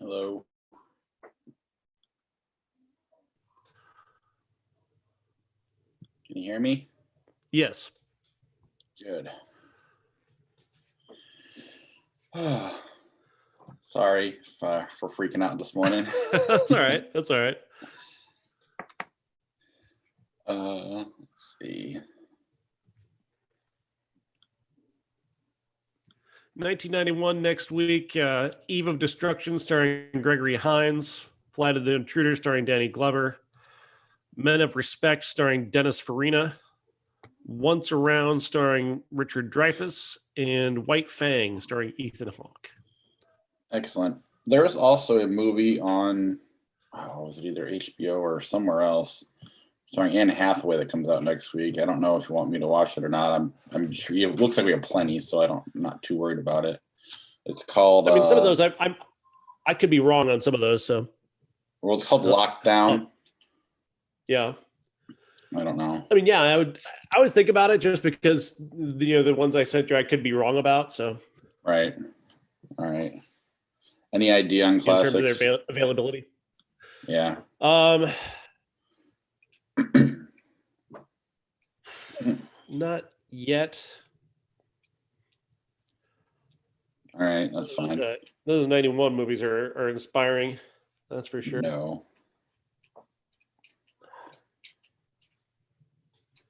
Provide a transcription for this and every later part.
Hello. Can you hear me? Yes. Good. Sorry for freaking out this morning. That's all right. That's all right. Let's see. 1991 next week. Eve of Destruction starring Gregory Hines. Flight of the Intruder starring Danny Glover. Men of Respect starring Dennis Farina. Once Around starring Richard Dreyfuss. And White Fang starring Ethan Hawke. Excellent. There's also a movie on, was it either HBO or somewhere else, starring Anne Hathaway that comes out next week. I don't know if you want me to watch it or not. I'm sure it looks like we have plenty, so I'm not too worried about it. It's called. I mean, some of those I could be wrong on some of those. So. Well, it's called Lockdown. Yeah. I don't know. I mean, yeah, I would think about it just because the ones I sent you I could be wrong about. So. Right. All right. Any idea on classics? In terms of their availability? Yeah. Not yet. All right, that's fine. Those 91 movies are inspiring. That's for sure. No.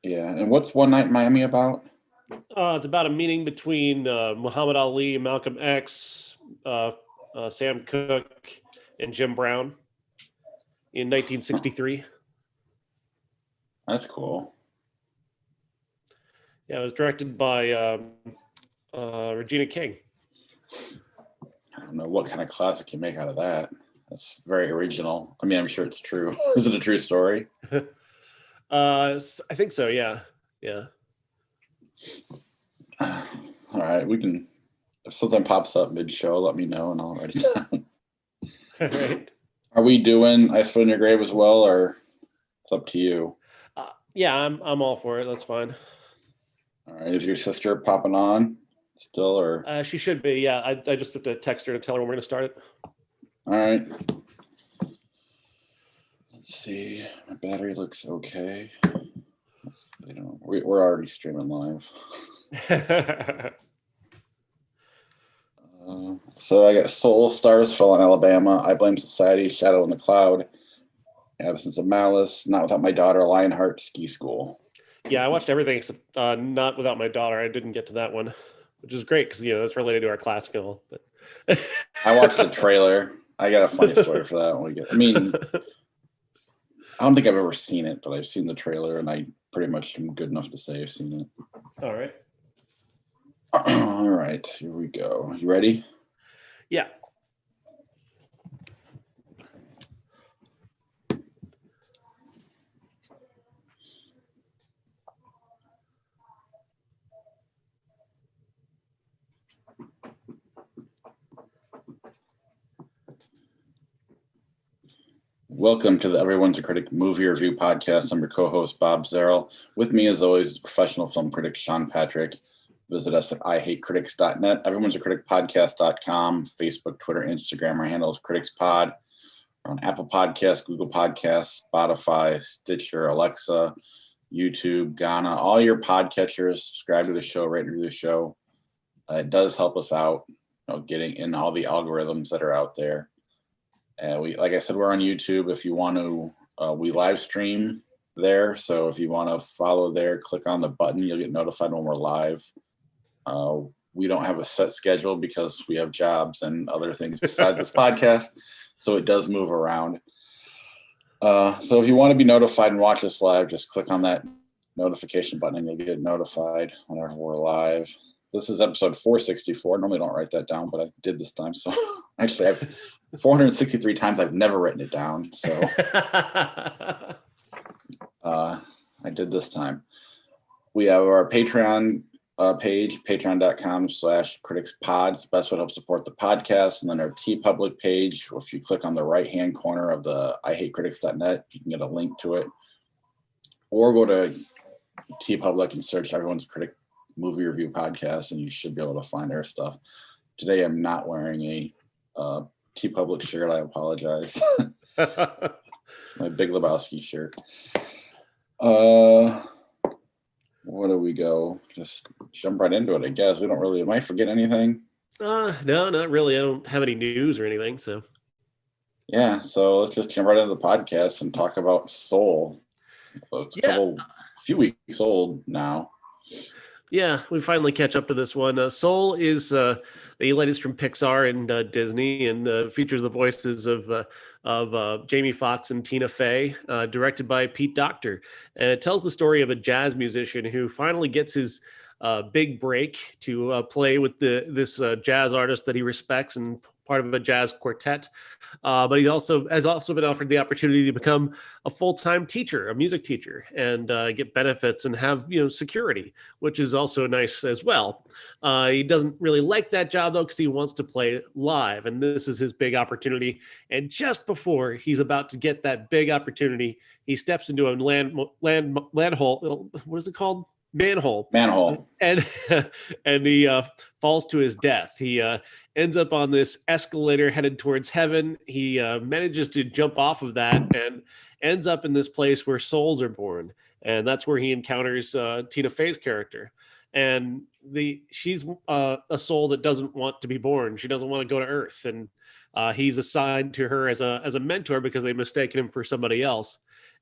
Yeah, and what's One Night in Miami about? It's about a meeting between Muhammad Ali, Malcolm X, Sam Cooke, and Jim Brown in 1963. That's cool. Yeah, it was directed by Regina King. I don't know what kind of classic you make out of that. That's very original. I mean, I'm sure it's true. Is it a true story? I think so. Yeah. Yeah. All right, we can. If something pops up mid-show, let me know and I'll write it down. All right. Are we doing I Spit in Your Grave as well, or it's up to you? Yeah, I'm all for it. That's fine. All right. Is your sister popping on still, or? She should be. Yeah, I just have to text her to tell her when we're going to start it. All right. Let's see. My battery looks okay. We're already streaming live. So I got Soul, Stars Fell in Alabama, I Blame Society, Shadow in the Cloud, Absence of Malice, Not Without My Daughter, Lionheart, Ski School. Yeah, I watched everything except Not Without My Daughter. I didn't get to that one, which is great because that's related to our classical. But I watched the trailer. I got a funny story for that one. I mean, I don't think I've ever seen it, but I've seen the trailer, and I pretty much am good enough to say I've seen it. All right. All right, here we go. You ready? Yeah. Welcome to the Everyone's a Critic movie review podcast. I'm your co-host, Bob Zarrell. With me, as always, is professional film critic Sean Patrick. Visit us at ihatecritics.net, Everyone's a Critic podcast.com, Facebook, Twitter, Instagram. Our handle is CriticsPod. We're on Apple Podcasts, Google Podcasts, Spotify, Stitcher, Alexa, YouTube, Ghana, all your podcatchers. Subscribe to the show, rate and review the show. It does help us out, getting in all the algorithms that are out there. Like I said, we're on YouTube. If you want to, we live stream there. So if you want to follow there, click on the button. You'll get notified when we're live. We don't have a set schedule because we have jobs and other things besides this podcast. So it does move around. So if you want to be notified and watch us live, just click on that notification button and you'll get notified whenever we're live. This is episode 464. Normally I don't write that down, but I did this time. So actually I've 463 times I've never written it down. So I did this time. We have our Patreon page, patreon.com/criticspod. It's the best way to help support the podcast. And then our TeePublic page, if you click on the right-hand corner of the ihatecritics.net, you can get a link to it. Or go to TeePublic and search Everyone's Critic movie review podcast, and you should be able to find our stuff. Today I'm not wearing a T Public shirt. I apologize. My Big Lebowski shirt. Where do we go? Just jump right into it, I guess. We don't really. Am I forgetting anything? No, not really. I don't have any news or anything. So Yeah, so let's just jump right into the podcast and talk about Soul. It's a few weeks old now. Yeah, we finally catch up to this one. Soul is the latest from Pixar and Disney, and features the voices of Jamie Foxx and Tina Fey, directed by Pete Docter. And it tells the story of a jazz musician who finally gets his big break to play with this jazz artist that he respects and part of a jazz quartet. But he has also been offered the opportunity to become a full-time teacher, a music teacher, and get benefits and have security, which is also nice as well. He doesn't really like that job though because he wants to play live, and this is his big opportunity. And just before he's about to get that big opportunity, he steps into a land hole. What is it called? Manhole. And and he falls to his death. He ends up on this escalator headed towards heaven. He manages to jump off of that and ends up in this place where souls are born, and that's where he encounters Tina Fey's character. And she's a soul that doesn't want to be born. She doesn't want to go to Earth, and he's assigned to her as a mentor because they mistaken him for somebody else.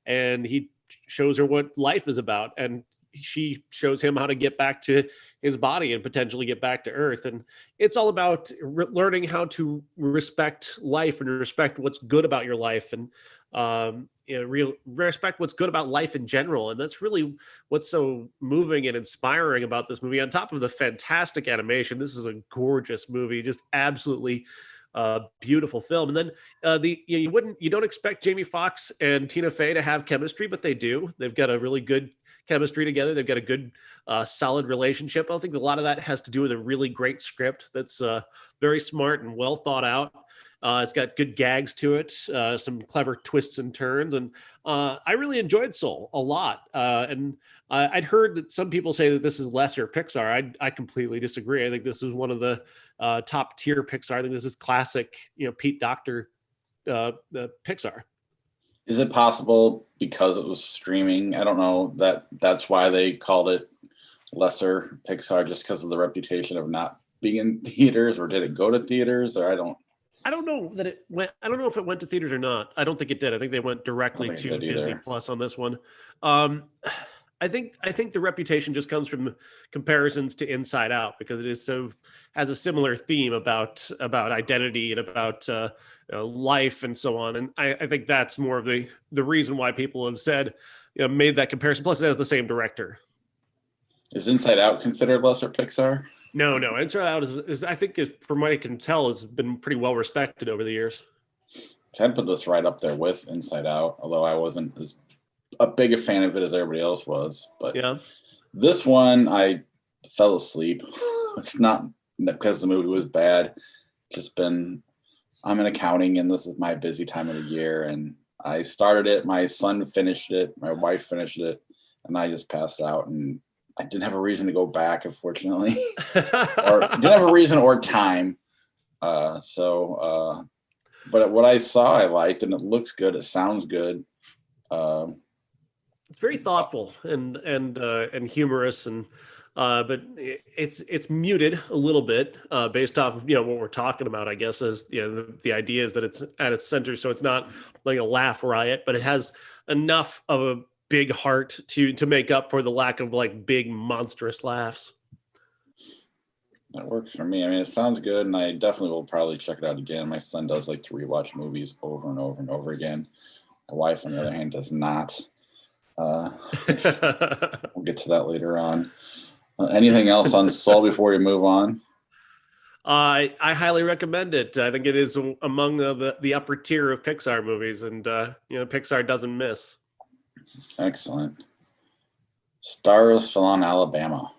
And he shows her what life is about, and she shows him how to get back to his body and potentially get back to Earth. And it's all about learning how to respect life and respect what's good about your life, and respect what's good about life in general. And that's really what's so moving and inspiring about this movie. On top of the fantastic animation, this is a gorgeous movie, just absolutely beautiful film. And then you don't expect Jamie Foxx and Tina Fey to have chemistry, but they do. They've got a really good chemistry together. They've got a good, solid relationship. I think a lot of that has to do with a really great script that's very smart and well thought out. It's got good gags to it, some clever twists and turns, and I really enjoyed Soul a lot. And I'd heard that some people say that this is lesser Pixar. I completely disagree. I think this is one of the top tier Pixar. I think this is classic, Pete Docter Pixar. Is it possible because it was streaming? I don't know that's why they called it lesser Pixar, just because of the reputation of not being in theaters, or did it go to theaters? Or I don't know that it went. I don't know if it went to theaters or not. I don't think it did. I think they went directly to Disney Plus on this one. I think the reputation just comes from comparisons to Inside Out, because it has a similar theme about identity and about life and so on. And I think that's more of the reason why people have said, made that comparison. Plus, it has the same director. Is Inside Out considered lesser Pixar? No. Inside Out is I think, from what I can tell, has been pretty well respected over the years. I'd put this right up there with Inside Out, although I wasn't as a big a fan of it as everybody else was. But yeah, this one I fell asleep. It's not because the movie was bad. I'm in accounting, and this is my busy time of the year, and I started it. My son finished it. My wife finished it, and I just passed out, and I didn't have a reason to go back, unfortunately, or didn't have a reason or time. But what I saw, I liked, and it looks good. It sounds good. It's very thoughtful and humorous, and but it's muted a little bit based off of what we're talking about, I guess. As the idea is that it's at its center, so it's not like a laugh riot, but it has enough of a big heart to make up for the lack of like big monstrous laughs. That works for me. I mean, it sounds good, and I definitely will probably check it out again. My son does like to rewatch movies over and over and over again. My wife, on the other hand, does not. We'll get to that later on. Anything else on Soul before we move on? I highly recommend it. I think it is among the upper tier of Pixar movies, and Pixar doesn't miss. Excellent. Stars Fell on Alabama.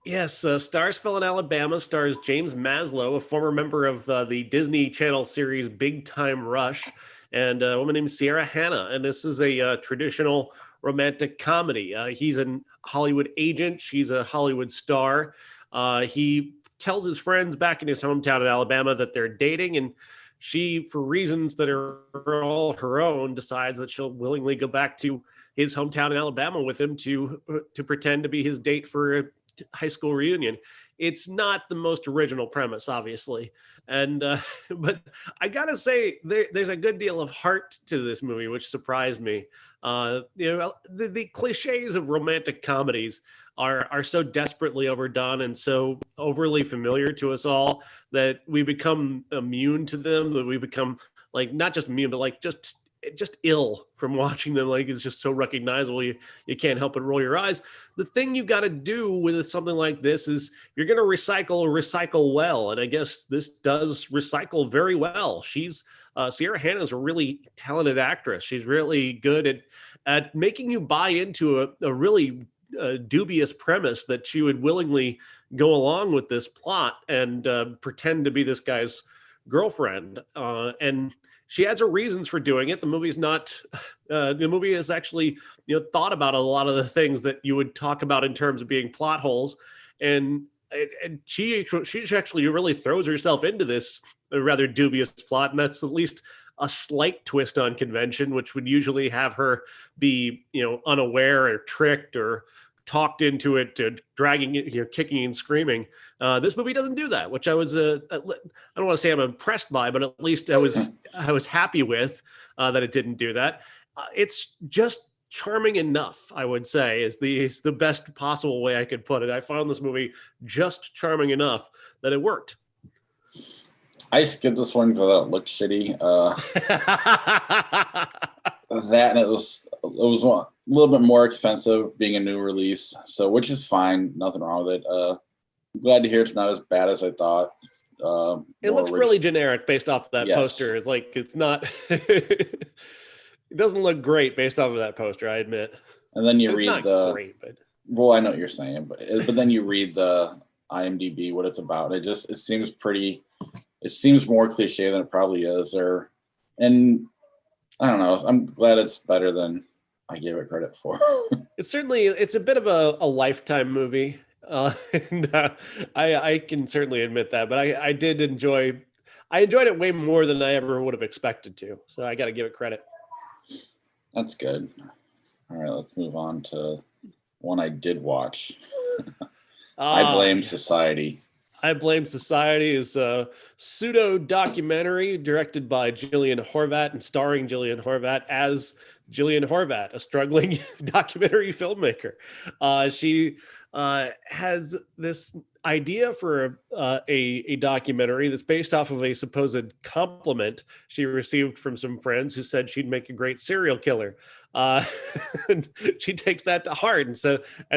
Yes, Stars Fell in Alabama stars James Maslow, a former member of the Disney Channel series Big Time Rush, and a woman named Sierra Hanna. And this is a traditional romantic comedy. He's a Hollywood agent. She's a Hollywood star. He tells his friends back in his hometown in Alabama that they're dating, and she, for reasons that are all her own, decides that she'll willingly go back to his hometown in Alabama with him to pretend to be his date for a high school reunion. It's not the most original premise, obviously, and but I gotta say there's a good deal of heart to this movie, which surprised me. The cliches of romantic comedies are so desperately overdone and so overly familiar to us all that we become immune to them. That we become like not just immune, but like just ill from watching them. Like it's just so recognizable, you can't help but roll your eyes. The thing you got to do with something like this is you're going to recycle well, and I guess this does recycle very well. She's Sierra Hannah's a really talented actress. She's really good at making you buy into a really dubious premise that she would willingly go along with this plot and pretend to be this guy's girlfriend, and she has her reasons for doing it. The movie's not. The movie has actually, thought about a lot of the things that you would talk about in terms of being plot holes, and she actually really throws herself into this rather dubious plot, and that's at least a slight twist on convention, which would usually have her be, unaware or tricked or talked into it, dragging it, kicking and screaming. This movie doesn't do that, which I was I don't want to say I'm impressed by, but at least I was happy with that it didn't do that. It's just charming enough, I would say, is the best possible way I could put it. I found this movie just charming enough that it worked. I skipped this one because I thought it looked shitty. That and it was a little bit more expensive being a new release, so which is fine, nothing wrong with it. I'm glad to hear it's not as bad as I thought. It looks really generic based off of that poster. It's like it's not. It doesn't look great based off of that poster, I admit. And then you it's read not the great, but well, I know what you're saying, but then you read the IMDb what it's about. It seems pretty. It seems more cliche than it probably is, and I don't know. I'm glad it's better than I gave it credit for. It's a bit of a Lifetime movie, and I can certainly admit that. But I enjoyed it way more than I ever would have expected to. So I got to give it credit. That's good. All right, let's move on to one I did watch. I Blame Society. I Blame Society is a pseudo documentary directed by Gillian Horvat and starring Gillian Horvat as Gillian Horvat, a struggling documentary filmmaker. She has this idea for a documentary that's based off of a supposed compliment she received from some friends who said she'd make a great serial killer. And she takes that to heart and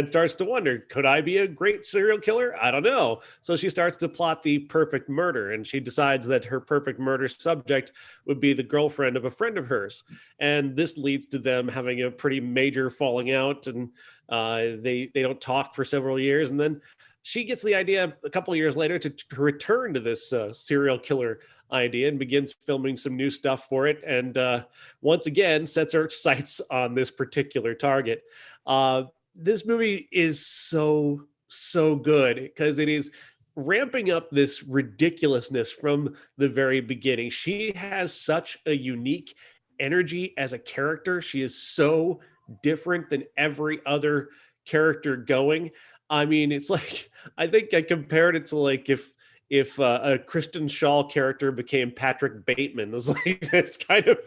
starts to wonder, could I be a great serial killer? I don't know. So she starts to plot the perfect murder, and she decides that her perfect murder subject would be the girlfriend of a friend of hers. And this leads to them having a pretty major falling out, and they don't talk for several years. And then she gets the idea a couple of years later to return to this serial killer idea and begins filming some new stuff for it. And once again, sets her sights on this particular target. This movie is so good because it is ramping up this ridiculousness from the very beginning. She has such a unique energy as a character. She is so different than every other character going. I mean, it's like, I think I compared it to like if a Kristen Shaw character became Patrick Bateman. It's like, it's kind of,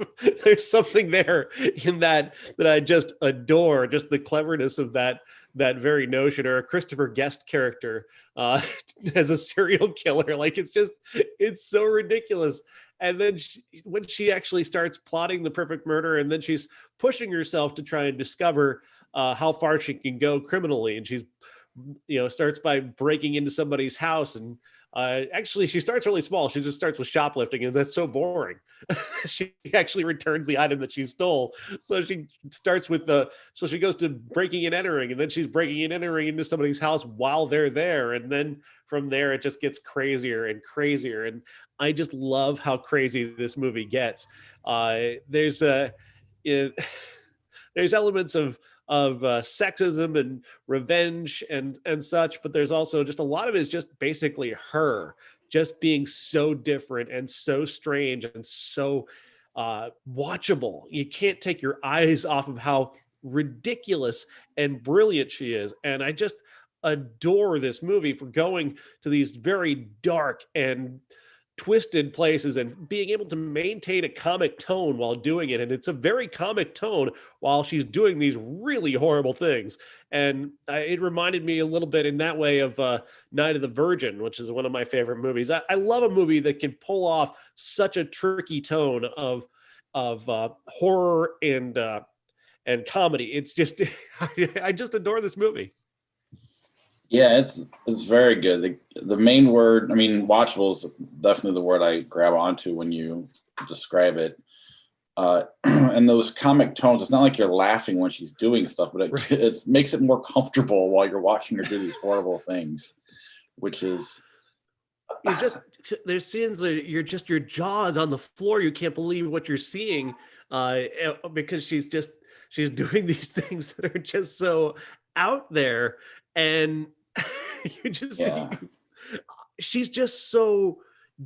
there's something there in that I just adore, just the cleverness of that very notion, or a Christopher Guest character as a serial killer. Like, it's so ridiculous. And then when she actually starts plotting the perfect murder, and then she's pushing herself to try and discover how far she can go criminally. And she's, starts by breaking into somebody's house. And actually, she starts really small. She just starts with shoplifting, and that's so boring. She actually returns the item that she stole. So she starts with so she goes to breaking and entering, and then she's breaking and entering into somebody's house while they're there. And then from there, it just gets crazier and crazier. And I just love how crazy this movie gets. There's elements of sexism and revenge and such, but there's also just a lot of it is just basically her just being so different and so strange and so watchable. You can't take your eyes off of how ridiculous and brilliant she is. And I just adore this movie for going to these very dark and twisted places and being able to maintain a comic tone while doing it. And it's a very comic tone while she's doing these really horrible things. And it reminded me a little bit in that way of Night of the Virgin, which is one of my favorite movies. I love a movie that can pull off such a tricky tone of horror and comedy. It's just I just adore this movie. Yeah, it's very good. The main word, I mean, watchable is definitely the word I grab onto when you describe it. And those comic tones, it's not like you're laughing when she's doing stuff, but it makes it more comfortable while you're watching her do these horrible things, which is you just there's scenes that your jaws on the floor. You can't believe what you're seeing because she's doing these things that are just so out there, and you just she's just so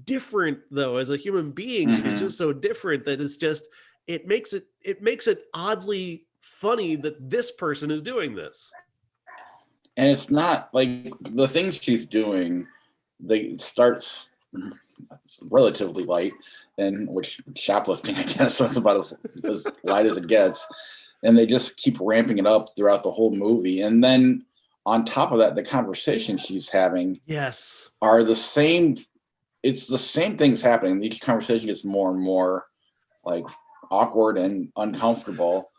different though as a human being. She's just so different that it makes it oddly funny that this person is doing this. And it's not like the things she's doing, they starts relatively light, and which shoplifting, I guess, that's about as light as it gets. And they just keep ramping it up throughout the whole movie. And then on top of that, the conversations she's having are the same. It's the same things happening. Each conversation gets more and more like awkward and uncomfortable.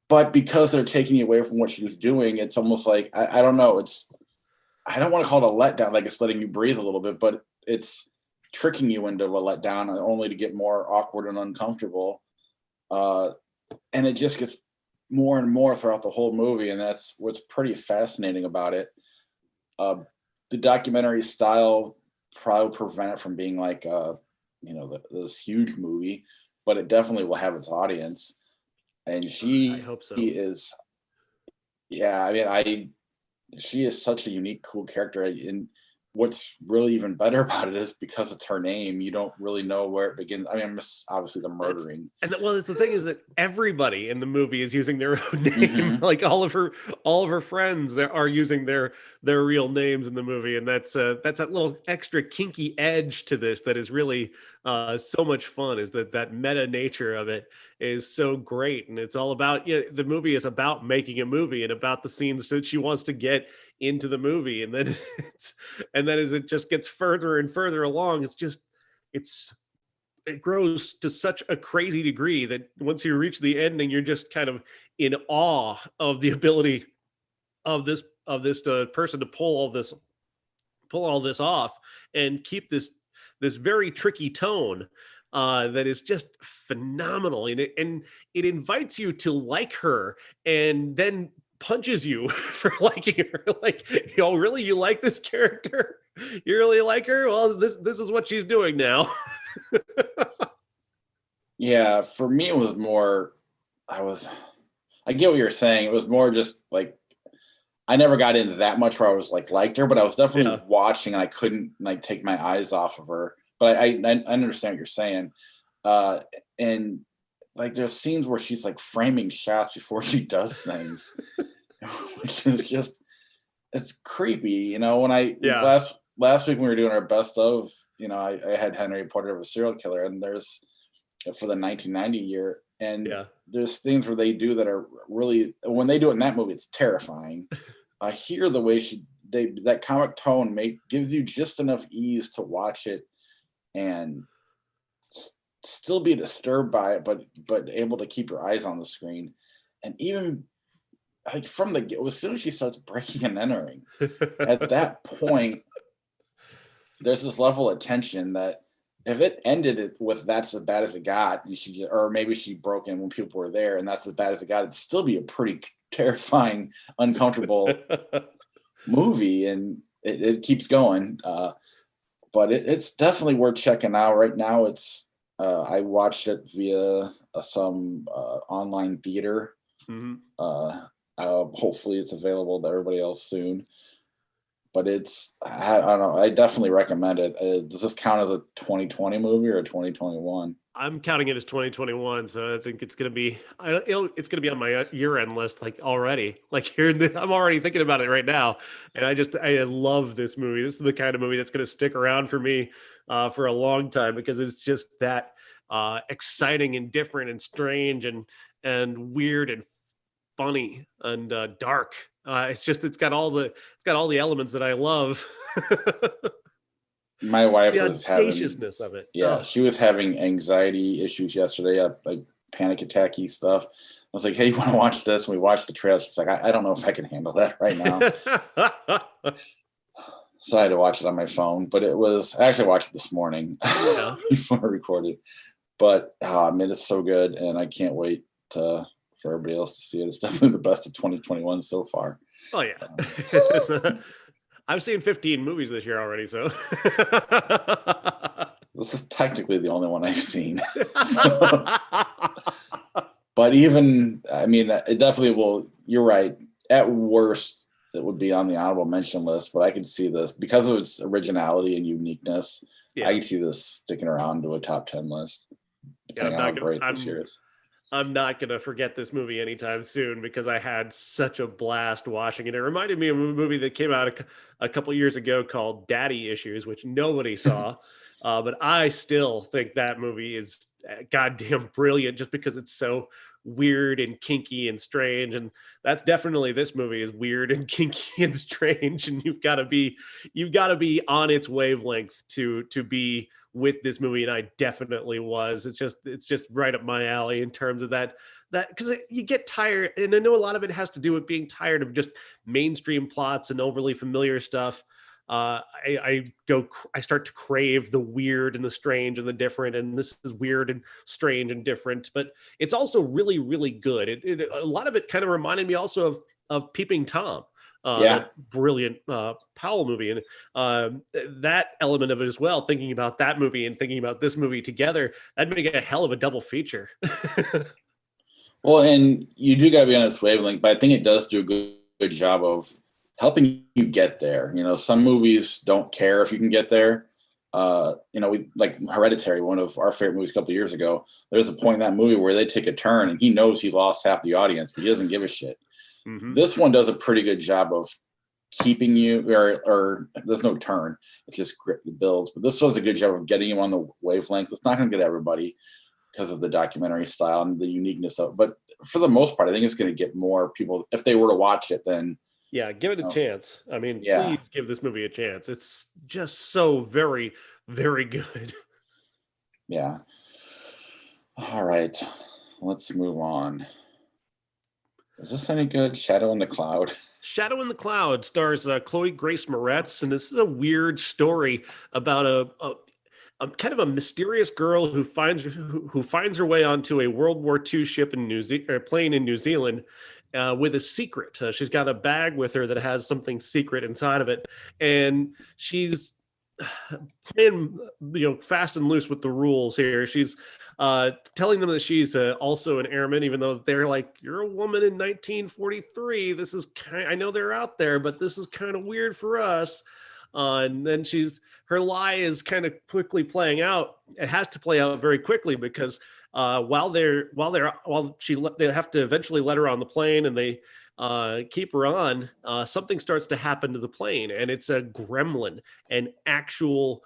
But because they're taking you away from what she was doing, it's almost like, I don't know. I don't want to call it a letdown, like it's letting you breathe a little bit, but it's tricking you into a letdown only to get more awkward and uncomfortable. And it just gets more and more throughout the whole movie. And that's what's pretty fascinating about it. The documentary style probably prevent it from being like, this huge movie, but it definitely will have its audience. And I hope so. She is such a unique, cool character. And what's really even better about it is because it's her name, you don't really know where it begins. I mean, obviously the murdering. That's the thing is that everybody in the movie is using their own name. Like all of her friends are using their real names in the movie, and that's that little extra kinky edge to this that is really so much fun. Is that meta nature of it is so great, and it's all about the movie is about making a movie and about the scenes that she wants to get into the movie, and then as it just gets further and further along, it grows to such a crazy degree that once you reach the ending, you're just kind of in awe of the ability of this person to pull all this off and keep this very tricky tone that is just phenomenal. And it invites you to like her and then punches you for liking her. Like, really, you like this character? You really like her? Well, this is what she's doing now. Yeah, for me it was more, I get what you're saying. It was more just like, I never got into that much where I was like liked her, but I was definitely watching and I couldn't like take my eyes off of her. But I understand what you're saying. And like there's scenes where she's like framing shots before she does things, which is just, it's creepy. When last week when we were doing our best of, I had Henry Portrait of a Serial Killer, and there's for the 1990 year, and there's things where they do that are really, when they do it in that movie, it's terrifying. I hear the way that comic tone gives you just enough ease to watch it and still be disturbed by it, but able to keep your eyes on the screen. And even like as soon as she starts breaking and entering, at that point, there's this level of tension that if it ended it with that's as bad as it got, or maybe she broke in when people were there and that's as bad as it got, it'd still be a pretty terrifying, uncomfortable movie, and it keeps going. But it's definitely worth checking out. Right now, it's I watched it via some online theater. Hopefully, it's available to everybody else soon. but I don't know. I definitely recommend it. Does this count as a 2020 movie or a 2021? I'm counting it as 2021, so I think it's gonna be it's gonna be on my year-end list like already. Like I'm already thinking about it right now, and I love this movie. This is the kind of movie that's gonna stick around for me for a long time because it's just that exciting and different and strange and weird and funny and dark. It's got all the elements that I love. My wife The was having, audaciousness of it. yeah, Oh. she was having anxiety issues yesterday, like panic attacky stuff. I was like, hey, you want to watch this? And we watched the trailer. She's like, I don't know if I can handle that right now. So I had to watch it on my phone, but I actually watched it this morning before I recorded. But man, it's so good, and I can't wait for everybody else to see it. It's definitely the best of 2021 so far. Oh yeah. I've seen 15 movies this year already, so this is technically the only one I've seen. But even, I mean, it definitely will. You're right. At worst, it would be on the honorable mention list, but I can see this because of its originality and uniqueness. Yeah. I can see this sticking around to a top 10 list. Yeah, I'm not going to forget this movie anytime soon because I had such a blast watching it. It reminded me of a movie that came out a couple years ago called Daddy Issues, which nobody saw. But I still think that movie is goddamn brilliant just because it's so weird and kinky and strange. And that's definitely, this movie is weird and kinky and strange. And you've got to be on its wavelength to be with this movie, and I definitely was. It's just right up my alley in terms of that because you get tired, and I know a lot of it has to do with being tired of just mainstream plots and overly familiar stuff. I start to crave the weird and the strange and the different, and this is weird and strange and different, but it's also really, really good. A lot of it kind of reminded me also of Peeping Tom. That brilliant Powell movie, and that element of it as well, thinking about that movie and thinking about this movie together, that'd make a hell of a double feature. Well, and you do got to be on its wavelength, but I think it does do a good job of helping you get there. You know, some movies don't care if you can get there. We like Hereditary, one of our favorite movies a couple of years ago. There's a point in that movie where they take a turn and he knows he lost half the audience, but he doesn't give a shit. Mm-hmm. This one does a pretty good job of keeping you, or there's no turn. It's just builds. But this does a good job of getting you on the wavelength. It's not going to get everybody because of the documentary style and the uniqueness of it. But for the most part, I think it's going to get more people if they were to watch it. Then yeah, give it a chance. I mean, please give this movie a chance. It's just so very, very good. Yeah. All right, let's move on. Is this any good? Shadow in the Cloud. Shadow in the Cloud stars Chloe Grace Moretz, and this is a weird story about a kind of a mysterious girl who finds her way onto a World War II ship in plane in New Zealand with a secret. She's got a bag with her that has something secret inside of it, and she's playing fast and loose with the rules here. She's telling them that she's also an airman, even though they're like, you're a woman in 1943. This is I know they're out there, but this is kind of weird for us. And then her lie is kind of quickly playing out. It has to play out very quickly because while they have to eventually let her on the plane, and they keep her on, something starts to happen to the plane, and it's a gremlin, an actual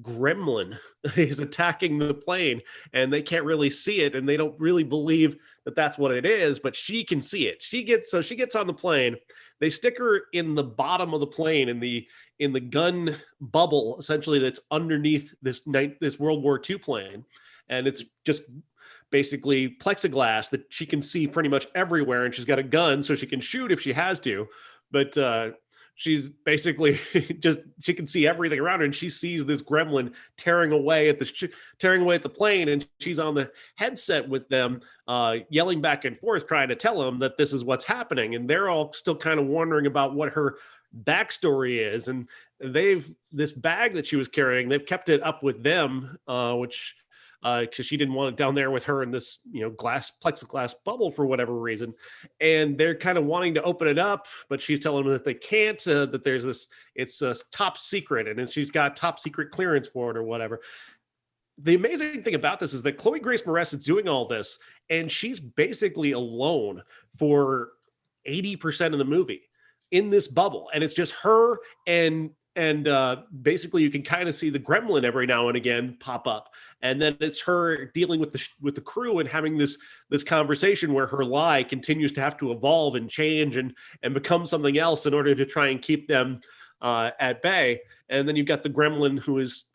gremlin is attacking the plane, and they can't really see it, and they don't really believe that that's what it is, but she can see it. She gets on the plane. They stick her in the bottom of the plane in the gun bubble, essentially, that's underneath this World War II plane, and it's just basically plexiglass that she can see pretty much everywhere, and she's got a gun so she can shoot if she has to, but she's basically she can see everything around her, and she sees this gremlin tearing away at the plane, and she's on the headset with them, yelling back and forth, trying to tell them that this is what's happening, and they're all still kind of wondering about what her backstory is, and this bag that she was carrying, they've kept it up with them, which because she didn't want it down there with her in this, glass plexiglass bubble for whatever reason. And they're kind of wanting to open it up, but she's telling them that they can't, that there's this, it's a top secret, and then she's got top secret clearance for it or whatever. The amazing thing about this is that Chloe Grace Moretz is doing all this, and she's basically alone for 80% of the movie in this bubble. And it's just her and basically you can kind of see the gremlin every now and again pop up, and then it's her dealing with the crew and having this conversation where her lie continues to have to evolve and change and become something else in order to try and keep them at bay. And then you've got the gremlin who is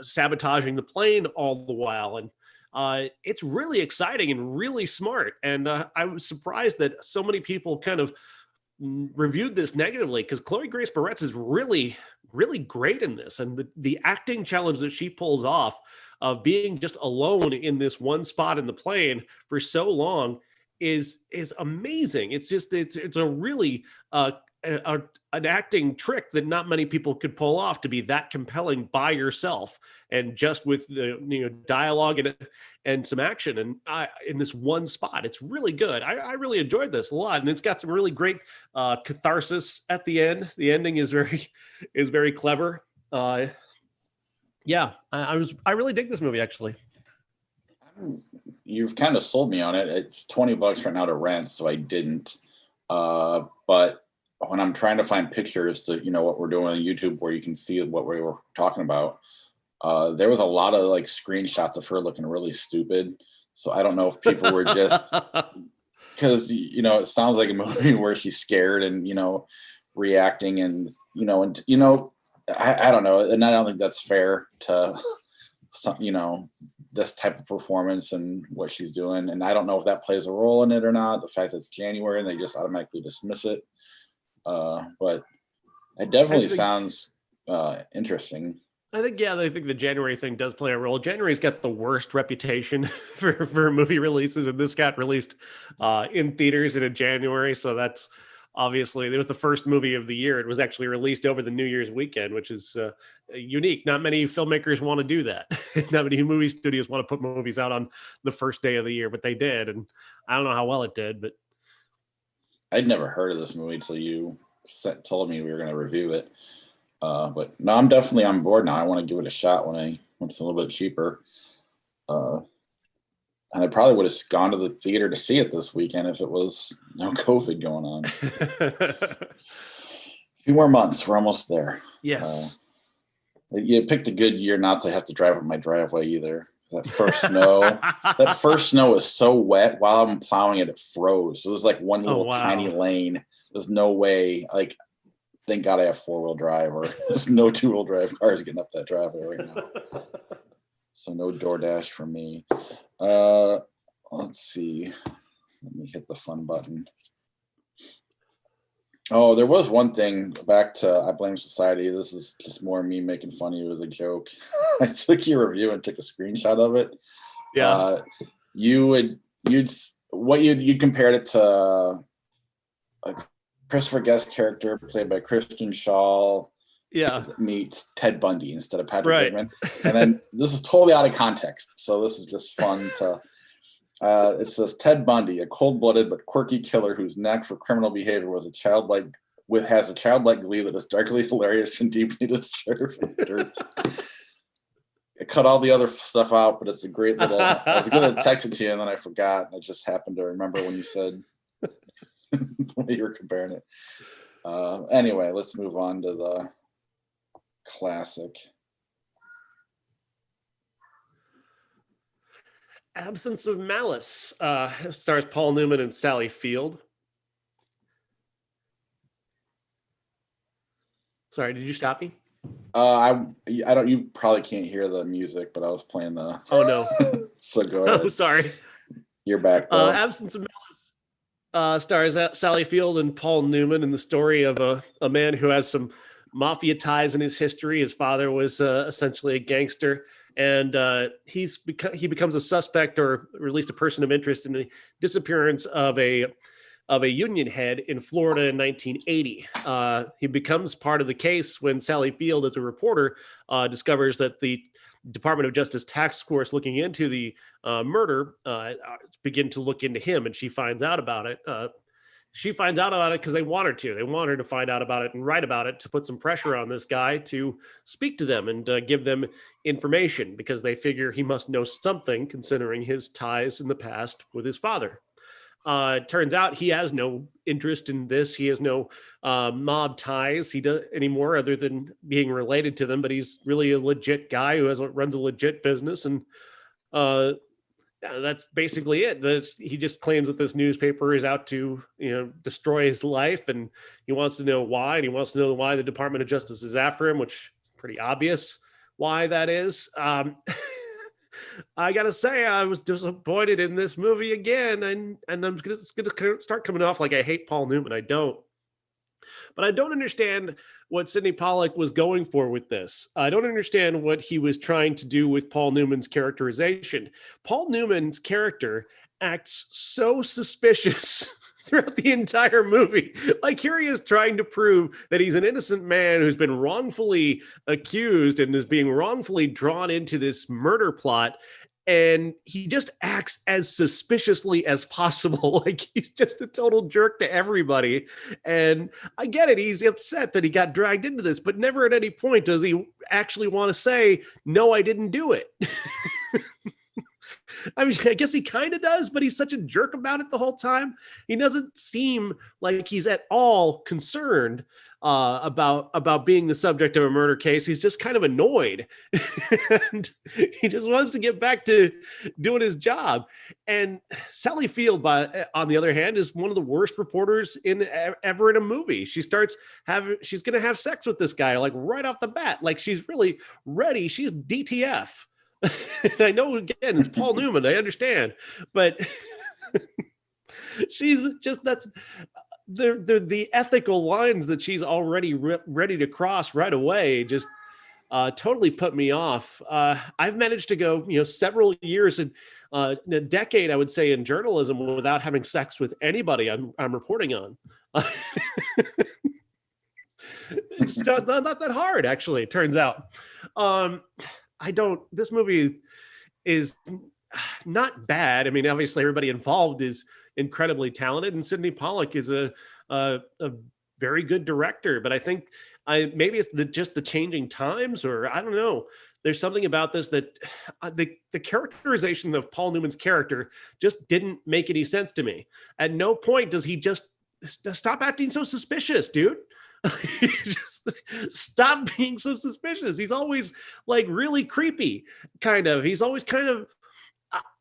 sabotaging the plane all the while, and it's really exciting and really smart. And I was surprised that so many people kind of reviewed this negatively, because Chloe Grace Moretz is really, really great in this. And the acting challenge that she pulls off of being just alone in this one spot in the plane for so long is amazing. It's just, it's a really, an acting trick that not many people could pull off, to be that compelling by yourself and just with the dialogue and some action and in this one spot. It's really good. I really enjoyed this a lot, and it's got some really great catharsis at the end. The ending is very clever. Yeah, I really dig this movie, actually. You've kind of sold me on it. It's $20 right now to rent, so I didn't. But when I'm trying to find pictures to, what we're doing on YouTube where you can see what we were talking about, there was a lot of like screenshots of her looking really stupid. So I don't know if people were just, because, it sounds like a movie where she's scared and, reacting and, I don't know. And I don't think that's fair to, this type of performance and what she's doing. And I don't know if that plays a role in it or not. The fact that it's January and they just automatically dismiss it. But it definitely sounds interesting. I think the January thing does play a role. January's got the worst reputation for movie releases, and this got released in theaters in January. So that's obviously, it was the first movie of the year. It was actually released over the New Year's weekend, which is unique. Not many filmmakers want to do that. Not many movie studios want to put movies out on the first day of the year, but they did. And I don't know how well it did, but I'd never heard of this movie until you told me we were going to review it. But no, I'm definitely on board now. I want to give it a shot when it's a little bit cheaper. And I probably would have gone to the theater to see it this weekend if it was no COVID going on. A few more months. We're almost there. Yes. You picked a good year not to have to drive up my driveway either. That first snow was so wet. While I'm plowing it, it froze. So it was like one little tiny lane. There's no way. Like, thank God I have 4-wheel drive, or there's no 2-wheel drive cars getting up that driveway right now. So no DoorDash for me. Let's see. Let me hit the fun button. Oh, there was one thing back to I Blame Society. This is just more me making fun of you as a joke. I took your review and took a screenshot of it. Yeah. You'd compared it to a Christopher Guest character played by Christian Shaw. Yeah. Meets Ted Bundy instead of Patrick Bateman. And then this is totally out of context. So this is just fun to it says Ted Bundy, a cold-blooded but quirky killer whose knack for criminal behavior has a childlike glee that is darkly hilarious and deeply disturbing. I cut all the other stuff out, but it's a great little. I was going to text it to you, and then I forgot. And I just happened to remember when you said when you were comparing it. Anyway, let's move on to the classic. Absence of Malice stars Paul Newman and Sally Field. Sorry, did you stop me? I don't. You probably can't hear the music, but I was playing the. Oh no! So go ahead. Oh, sorry. You're back. Though. Absence of Malice stars Sally Field and Paul Newman in the story of a man who has some mafia ties in his history. His father was essentially a gangster, and he becomes a suspect, or at least a person of interest, in the disappearance of a union head in Florida in 1980. He becomes part of the case when Sally Field, as a reporter, discovers that the Department of Justice task force looking into the murder begin to look into him, and she finds out about it. She finds out about it because they want her to. They want her to find out about it and write about it to put some pressure on this guy to speak to them and give them information, because they figure he must know something considering his ties in the past with his father. Turns out he has no interest in this. He has no mob ties anymore other than being related to them, but he's really a legit guy who runs a legit business. And yeah, that's basically it. He just claims that this newspaper is out to, destroy his life, and he wants to know why, and he wants to know why the Department of Justice is after him, which is pretty obvious why that is. I gotta say, I was disappointed in this movie again, and I'm gonna start coming off like I hate Paul Newman. I don't. But I don't understand what Sidney Pollack was going for with this. I don't understand what he was trying to do with Paul Newman's characterization. Paul Newman's character acts so suspicious throughout the entire movie. Like, here he is trying to prove that he's an innocent man who's been wrongfully accused and is being wrongfully drawn into this murder plot. And he just acts as suspiciously as possible. Like, he's just a total jerk to everybody. And I get it. He's upset that he got dragged into this, but never at any point does he actually want to say, no, I didn't do it. I mean, I guess he kind of does, but he's such a jerk about it the whole time. He doesn't seem like he's at all concerned about being the subject of a murder case. He's just kind of annoyed, and he just wants to get back to doing his job. And Sally Field, on the other hand, is one of the worst reporters ever in a movie. She's going to have sex with this guy like right off the bat. Like, she's really ready. She's DTF. I know, again, it's Paul Newman, I understand, but she's just, that's the ethical lines that she's already ready to cross right away just totally put me off. I've managed to go, several years in a decade, I would say, in journalism without having sex with anybody I'm reporting on. It's not that hard, actually, it turns out. This movie is not bad. I mean, obviously everybody involved is incredibly talented, and Sidney Pollack is a very good director, but I think maybe it's just the changing times, or I don't know. There's something about this that the characterization of Paul Newman's character just didn't make any sense to me. At no point does he just stop acting so suspicious, dude. Just stop being so suspicious. He's always like really creepy, kind of. He's always kind of,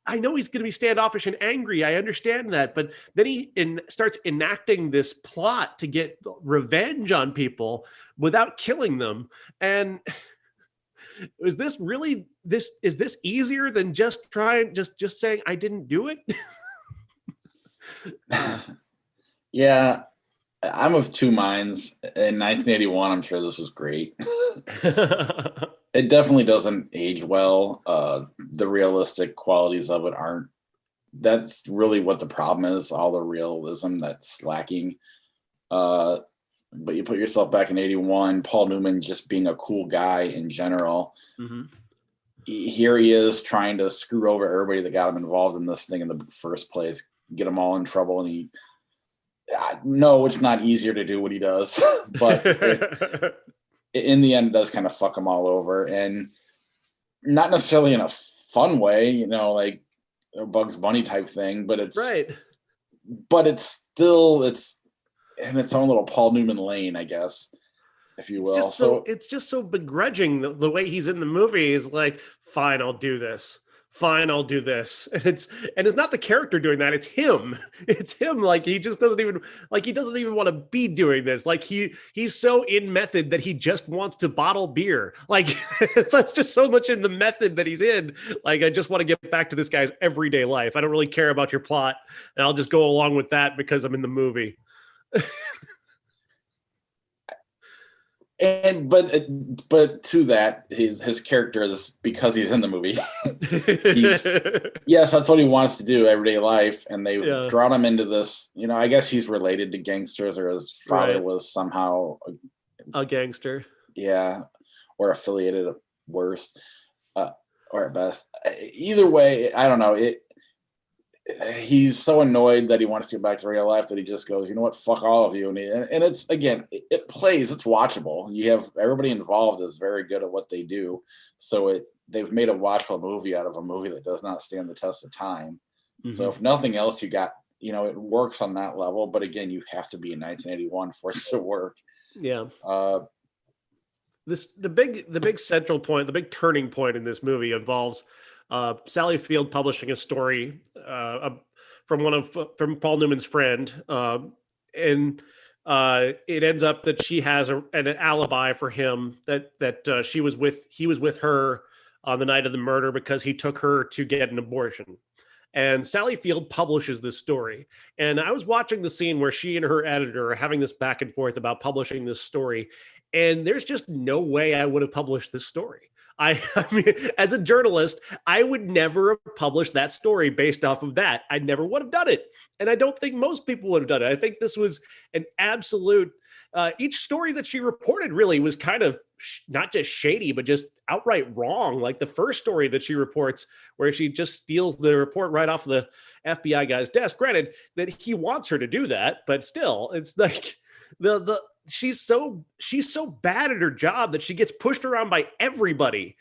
I know he's going to be standoffish and angry. I understand that. But then he starts enacting this plot to get revenge on people without killing them. And is this really, is this easier than just saying, I didn't do it? Yeah. I'm of two minds. In 1981, I'm sure this was great. It definitely doesn't age well. The realistic qualities of it aren't. That's really what the problem is, all the realism that's lacking. But you put yourself back in 81, Paul Newman just being a cool guy in general. Mm-hmm. Here he is trying to screw over everybody that got him involved in this thing in the first place, get them all in trouble, and no, it's not easier to do what he does, but in the end, it does kind of fuck him all over, and not necessarily in a fun way, like a Bugs Bunny type thing, but it's right. But it's in its own little Paul Newman lane, I guess, if you will. It's just so begrudging the way he's in the movie. Is like, fine, I'll do this. Fine, I'll do this. And it's not the character doing that. It's him. It's him. Like, he just doesn't even want to be doing this. Like, he's so in method that he just wants to bottle beer. Like, that's just so much in the method that he's in. Like, I just want to get back to this guy's everyday life. I don't really care about your plot, and I'll just go along with that because I'm in the movie. But to that, his character is, because he's in the movie. Yes, that's what he wants to do, everyday life, and they've drawn him into this. I guess he's related to gangsters, or his father was somehow a gangster. Yeah, or affiliated at worst. or at best. Either way, I don't know. He's so annoyed that he wants to get back to real life that he just goes, you know what, fuck all of you. And it's, again, it plays, it's watchable. You have everybody involved is very good at what they do. So they've made a watchable movie out of a movie that does not stand the test of time. Mm-hmm. So if nothing else, you got, it works on that level. But again, you have to be in 1981 for it to work. Yeah. The big central point, the big turning point in this movie involves Sally Field publishing a story from Paul Newman's friend, and it ends up that she has an alibi for him that he was with her on the night of the murder because he took her to get an abortion. And Sally Field publishes this story. And I was watching the scene where she and her editor are having this back and forth about publishing this story. And there's just no way I would have published this story. I mean, as a journalist, I would never have published that story based off of that. I never would have done it. And I don't think most people would have done it. I think this was an absolute, each story that she reported really was kind of not just shady, but just outright wrong. Like the first story that she reports where she just steals the report right off the FBI guy's desk. Granted that he wants her to do that, but still, it's like she's so bad at her job that she gets pushed around by everybody.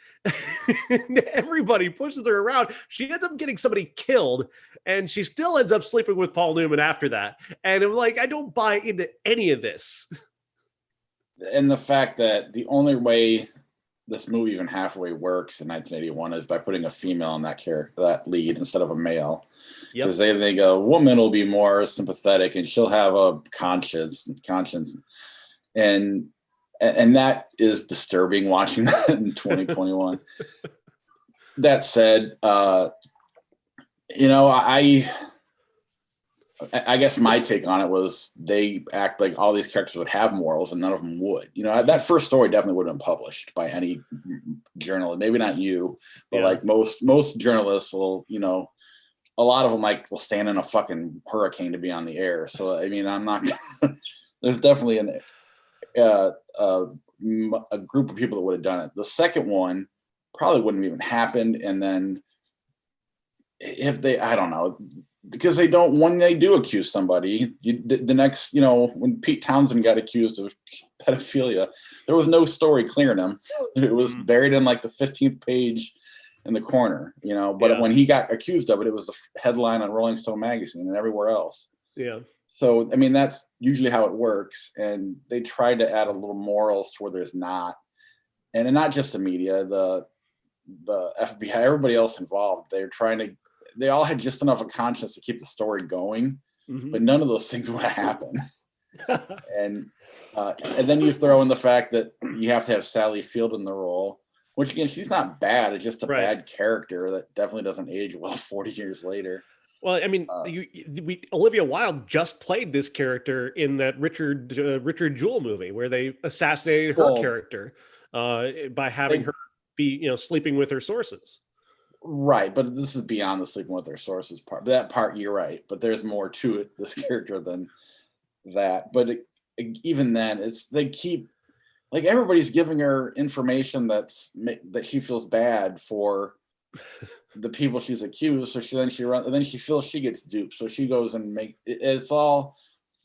Everybody pushes her around. She ends up getting somebody killed, and she still ends up sleeping with Paul Newman after that. And I'm like, I don't buy into any of this. And the fact that the only way this movie even halfway works in 1981 is by putting a female in that lead instead of a male. Because they think a woman will be more sympathetic and she'll have a conscience. And that is disturbing watching that in 2021. That said, I guess my take on it was they act like all these characters would have morals and none of them would. That first story definitely would have been published by any journalist. Maybe not you, but like most journalists will, a lot of them will stand in a fucking hurricane to be on the air. So, I mean, I'm not, there's definitely a group of people that would have done it. The second one probably wouldn't have even happened. And then I don't know, because when they do accuse somebody, the next, when Pete Townsend got accused of pedophilia, there was no story clearing him. It was buried in like the 15th page in the corner, but when he got accused of it, it was the headline on Rolling Stone magazine and everywhere else. Yeah. So, I mean, that's usually how it works. And they tried to add a little morals to where there's not. And not just the media, the FBI, everybody else involved, they all had just enough of conscience to keep the story going, but none of those things would have happened. and then you throw in the fact that you have to have Sally Field in the role, which again, she's not bad. It's just a bad character that definitely doesn't age well 40 years later. Well, I mean, Olivia Wilde just played this character in that Richard Jewell movie where they assassinated her character by having her be, sleeping with her sources. Right, but this is beyond the sleeping with their sources part. That part, you're right, but there's more to it, this character, than that. But even then, they keep, like, everybody's giving her information that she feels bad for the people she's accused. So she runs, and then she feels she gets duped. So she goes and it's all.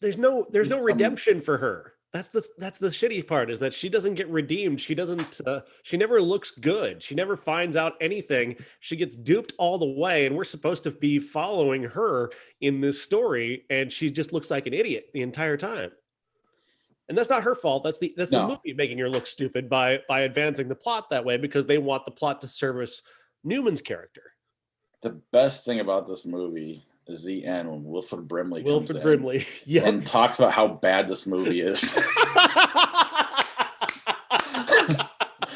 There's no redemption for her. That's the shitty part, is that she doesn't get redeemed. She doesn't, she never looks good. She never finds out anything. She gets duped all the way. And we're supposed to be following her in this story. And she just looks like an idiot the entire time. And that's not her fault. That's the movie making her look stupid by advancing the plot that way, because they want the plot to service Newman's character. The best thing about this movie is the end when Wilford Brimley comes in yeah, and talks about how bad this movie is.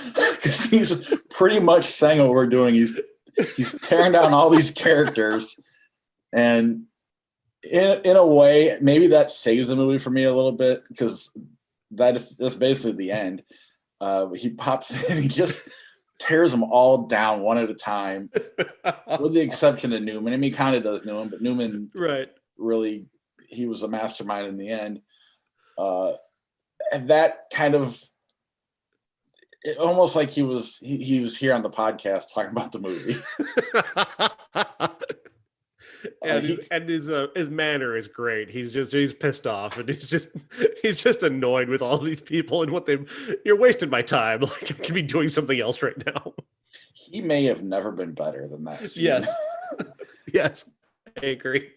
Because he's pretty much saying what we're doing. He's tearing down all these characters, and in a way, maybe that saves the movie for me a little bit, because that's basically the end. He pops in, he just tears them all down one at a time, with the exception of Newman. I mean, he kind of does Newman, but Newman really, he was a mastermind in the end. And that kind of, it almost like he was here on the podcast talking about the movie. And his manner is great. He's pissed off, and he's just annoyed with all these people and you're wasting my time. Like, I could be doing something else right now. He may have never been better than that scene. Yes. Yes, I agree.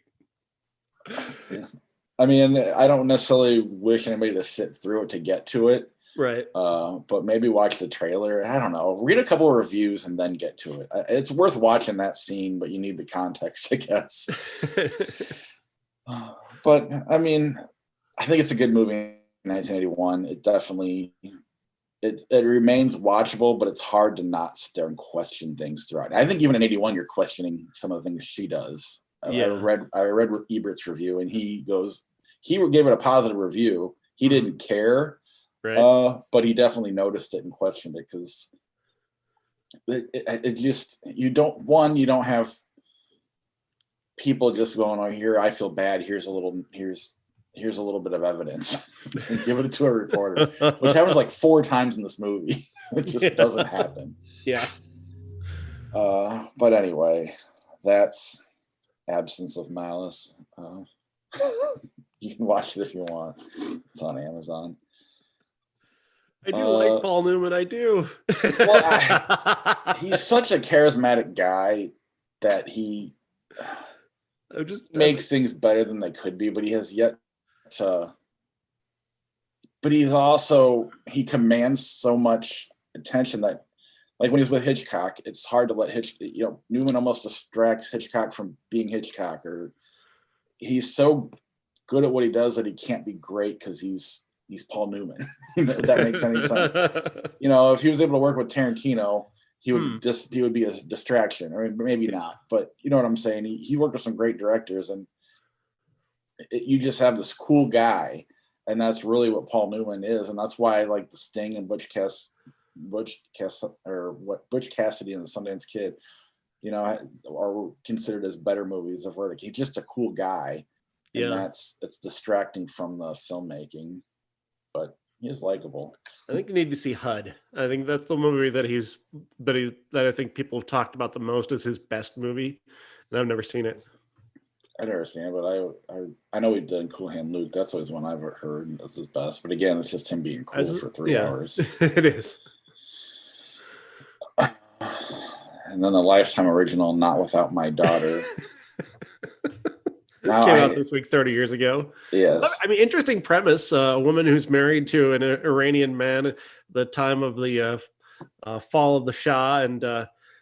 I mean, I don't necessarily wish anybody to sit through it to get to it. Right. But maybe watch the trailer. I don't know. Read a couple of reviews and then get to it. It's worth watching that scene, but you need the context, I guess. But I mean, I think it's a good movie in 1981. It definitely it remains watchable, but it's hard to not sit there and question things throughout. I think even in 81, you're questioning some of the things she does. Yeah. I read Ebert's review, and he gave it a positive review. He didn't care. Right. But he definitely noticed it and questioned it, because it just, you don't have people just going, oh, here, I feel bad, here's a little bit of evidence. Give it to a reporter, which happens like 4 times in this movie. It just doesn't happen. Yeah. But anyway, that's Absence of Malice. You can watch it if you want. It's on Amazon. I do like Paul Newman. I do. Well, he's such a charismatic guy that he makes things better than they could be, but he has yet to. But he commands so much attention that, like when he's with Hitchcock, it's hard to let Newman almost distracts Hitchcock from being Hitchcock, or he's so good at what he does that he can't be great because he's Paul Newman. If that makes any sense. If he was able to work with Tarantino, he would be a distraction, or maybe not, but you know what I'm saying. He worked with some great directors, and you just have this cool guy, and that's really what Paul Newman is, and that's why I like The Sting and Butch Cassidy and The Sundance Kid, are considered as better movies of Verdict. He's just a cool guy, and it's distracting from the filmmaking. But he is likable. I think you need to see HUD. I think that's the movie that I think people have talked about the most as his best movie, and I've never seen it. I've never seen it, but I know we've done Cool Hand Luke. That's always one I've heard as his best. But again, it's just him being cool for 3 hours. It is. And then a Lifetime original, Not Without My Daughter. Came out this week 30 years ago. Yes. I mean, interesting premise. A woman who's married to an Iranian man at the time of the fall of the Shah, and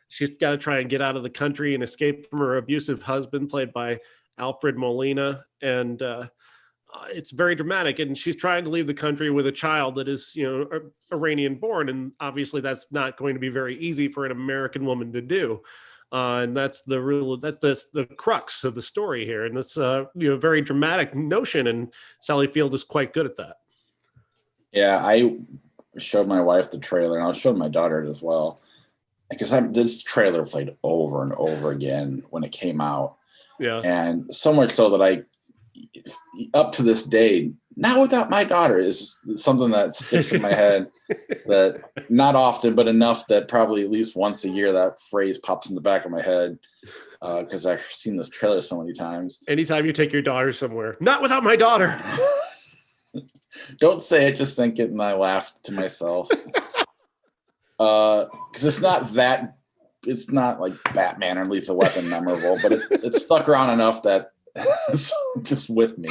she's got to try and get out of the country and escape from her abusive husband, played by Alfred Molina. And it's very dramatic. And she's trying to leave the country with a child that is, Iranian born. And obviously that's not going to be very easy for an American woman to do. And that's the crux of the story here, and it's very dramatic notion. And Sally Field is quite good at that. Yeah, I showed my wife the trailer, and I showed my daughter it as well, because this trailer played over and over again when it came out. Yeah, and so much so that up to this day, Not Without My Daughter is something that sticks in my head. That not often, but enough that probably at least once a year that phrase pops in the back of my head, because I've seen this trailer so many times. Anytime you take your daughter somewhere, Not Without My Daughter. Don't say it, just think it, and I laughed to myself. Because it's not like Batman or Lethal Weapon memorable, but it stuck around enough that it's just with me.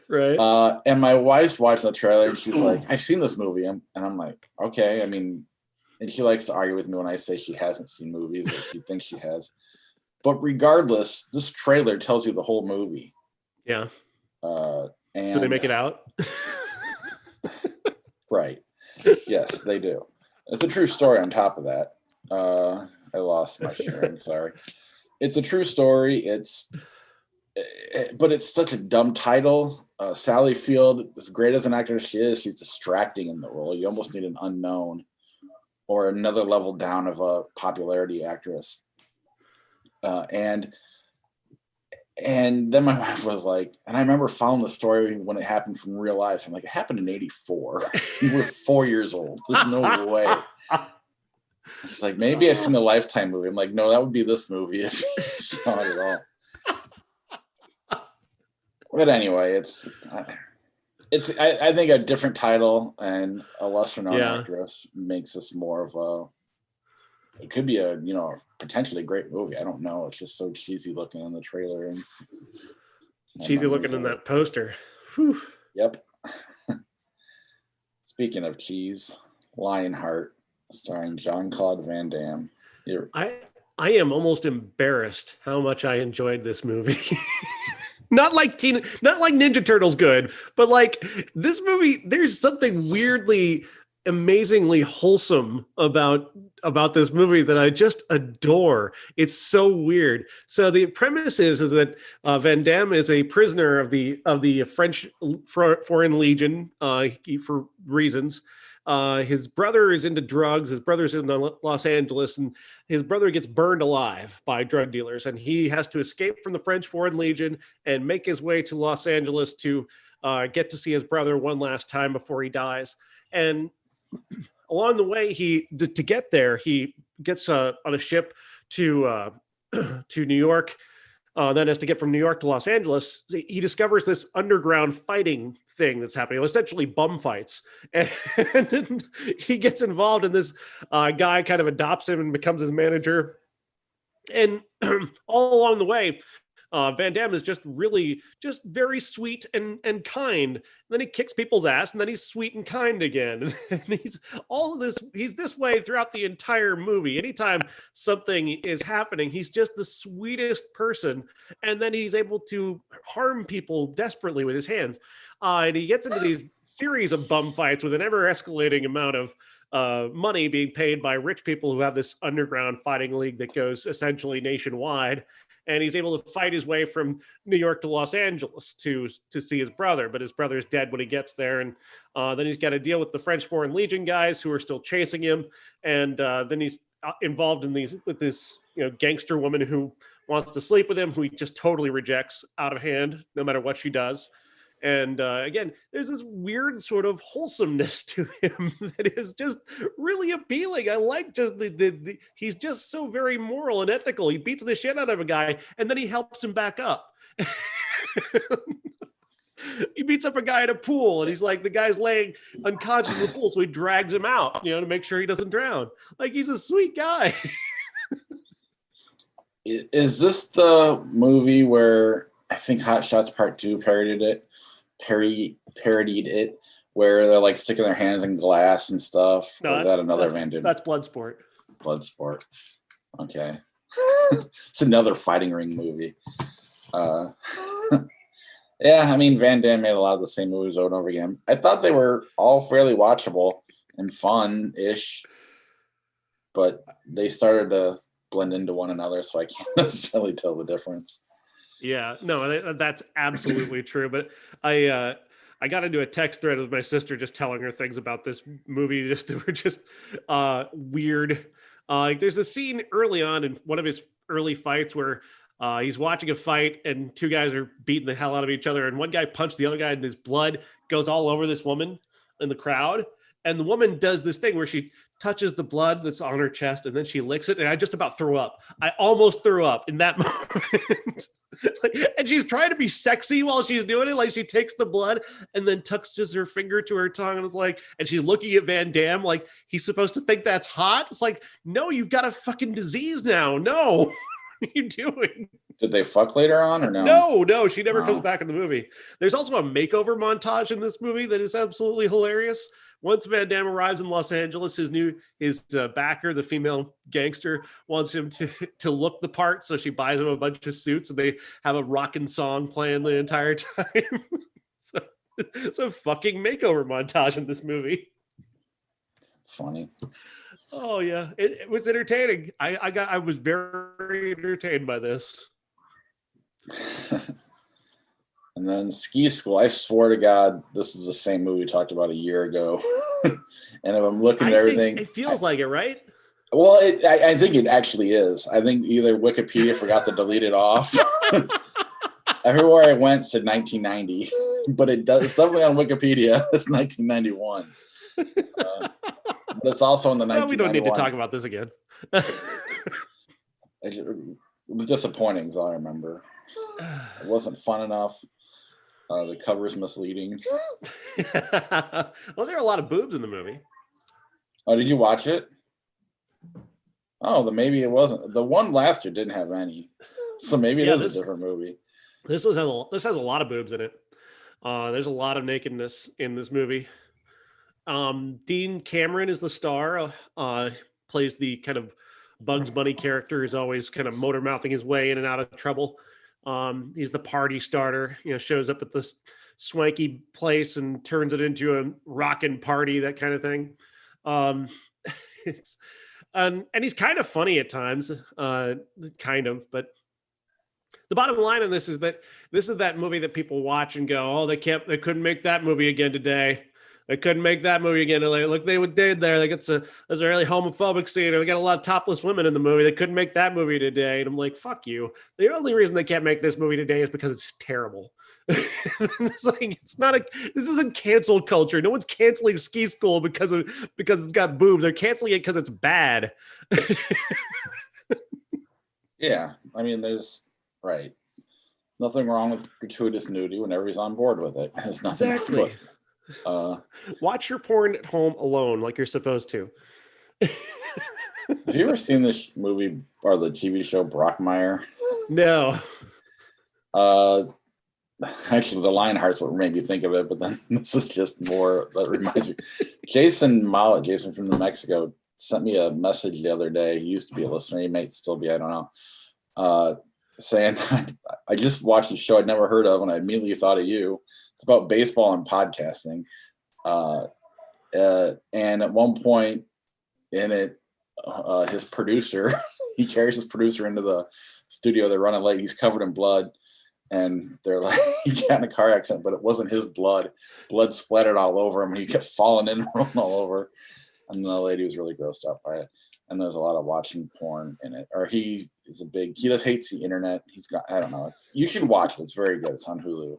Right. And my wife's watching the trailer, and she's like, I've seen this movie. And I'm like, okay. I mean, and she likes to argue with me when I say she hasn't seen movies, or she thinks she has. But regardless, this trailer tells you the whole movie. Yeah. And do they make it out? Right. Yes, they do. It's a true story on top of that. I lost my sharing, sorry. It's a true story. But it's such a dumb title. Sally Field, as great as an actor as she is, she's distracting in the role. You almost need an unknown or another level down of a popularity actress. And And then my wife was like, and I remember following the story when it happened from real life. I'm like, it happened in '84. We're 4 years old. There's no way. She's like, maybe I've seen a Lifetime movie. I'm like, no, that would be this movie if you saw it at all. But anyway, I think a different title and a lesser known actress makes this more of a. It could be a potentially great movie. I don't know. It's just so cheesy looking in the trailer and cheesy looking in that poster. Whew. Yep. Speaking of cheese, Lionheart, starring Jean-Claude Van Damme. I am almost embarrassed how much I enjoyed this movie. Not like Ninja Turtles good, but like this movie, there's something weirdly, amazingly wholesome about this movie that I just adore. It's so weird. So the premise is that Van Damme is a prisoner of the French Foreign Legion for reasons. His brother is into drugs. His brother's in Los Angeles, and his brother gets burned alive by drug dealers, and he has to escape from the French Foreign Legion and make his way to Los Angeles to get to see his brother one last time before he dies. And along the way, to get there, he gets on a ship to New York. Then has to get from New York to Los Angeles. He discovers this underground fighting thing that's happening, essentially bum fights. And he gets involved in this guy kind of adopts him and becomes his manager. And all along the way, Van Damme is just very sweet and kind. And then he kicks people's ass, and then he's sweet and kind again. And he's this way throughout the entire movie. Anytime something is happening, he's just the sweetest person. And then he's able to harm people desperately with his hands. And he gets into these series of bum fights with an ever-escalating amount of money being paid by rich people who have this underground fighting league that goes essentially nationwide. And he's able to fight his way from New York to Los Angeles to see his brother. But his brother's dead when he gets there. And then he's got to deal with the French Foreign Legion guys who are still chasing him. And then he's involved with this gangster woman who wants to sleep with him, who he just totally rejects out of hand, no matter what she does. And again, there's this weird sort of wholesomeness to him that is just really appealing. I like just he's just so very moral and ethical. He beats the shit out of a guy and then he helps him back up. He beats up a guy at a pool and he's like, the guy's laying unconscious in the pool. So he drags him out, to make sure he doesn't drown. Like, he's a sweet guy. Is this the movie where I think Hot Shots Part 2 parodied it, where they're like sticking their hands in glass and stuff? No, is that another Van Damme? That's Bloodsport. Bloodsport. Okay. It's another fighting ring movie. Yeah, I mean, Van Damme made a lot of the same movies over and over again. I thought they were all fairly watchable and fun-ish, but they started to blend into one another, so I can't necessarily tell the difference. Yeah, no, that's absolutely true. But I got into a text thread with my sister just telling her things about this movie that were just weird. There's a scene early on in one of his early fights where he's watching a fight and two guys are beating the hell out of each other. And one guy punched the other guy and his blood goes all over this woman in the crowd. And the woman does this thing where she touches the blood that's on her chest and then she licks it. And I just about threw up. I almost threw up in that moment. And she's trying to be sexy while she's doing it. Like, she takes the blood and then touches her finger to her tongue and is like, and she's looking at Van Damme like he's supposed to think that's hot. It's like, no, you've got a fucking disease now. No. What are you doing? Did they fuck later on or no? No, she never comes back in the movie. There's also a makeover montage in this movie that is absolutely hilarious. Once Van Damme arrives in Los Angeles, his backer, the female gangster, wants him to look the part, so she buys him a bunch of suits, and they have a rockin' song playing the entire time. So it's a fucking makeover montage in this movie. Funny. Oh yeah, it was entertaining. I was very entertained by this. And then Ski School. I swear to God, this is the same movie we talked about a year ago. And if I'm looking at everything, it feels like it, right? Well, I think it actually is. I think either Wikipedia forgot to delete it off, Everywhere I went said 1990, but it's definitely on Wikipedia. It's 1991. But it's also in the 1991. Well, we don't need to talk about this again. It was disappointing, is all I remember. It wasn't fun enough. The cover is misleading. Well, there are a lot of boobs in the movie. Oh, did you watch it? Oh, then maybe it wasn't. The one last year didn't have any, so maybe it is a different movie. This has a lot of boobs in it. There's a lot of nakedness in this movie. Dean Cameron is the star. Plays the kind of Bugs Bunny character who's always kind of motor mouthing his way in and out of trouble. He's the party starter. Shows up at this swanky place and turns it into a rockin' party, that kind of thing. And he's kind of funny at times, but the bottom line on this is that this is that movie that people watch and go, oh, they couldn't make that movie again today. They couldn't make that movie again. Look, they did there. There's a really homophobic scene. They got a lot of topless women in the movie. They couldn't make that movie today. And I'm like, fuck you. The only reason they can't make this movie today is because it's terrible. This isn't cancel culture. No one's canceling Ski School because it's got boobs. They're canceling it because it's bad. Yeah, I mean, there's nothing wrong with gratuitous nudity whenever he's on board with it. It's nothing. Exactly. Watch your porn at home alone, like you're supposed to. Have you ever seen this movie or the TV show Brockmire? No. Actually, the Lionheart's what made me think of it, but then this is just more that reminds me. Jason from New Mexico, sent me a message the other day. He used to be a listener. He might still be, I don't know. Saying I just watched a show I'd never heard of, and I immediately thought of you. It's about baseball and podcasting. And at one point in it, his producer, he carries his producer into the studio. They're running late. He's covered in blood. And they're like, he got in a car accident, but it wasn't his blood. Blood splattered all over him, and he kept falling in and rolling all over. And the lady was really grossed out by it. And there's a lot of watching porn in it. Or he just hates the internet. I don't know. You should watch it. It's very good. It's on Hulu.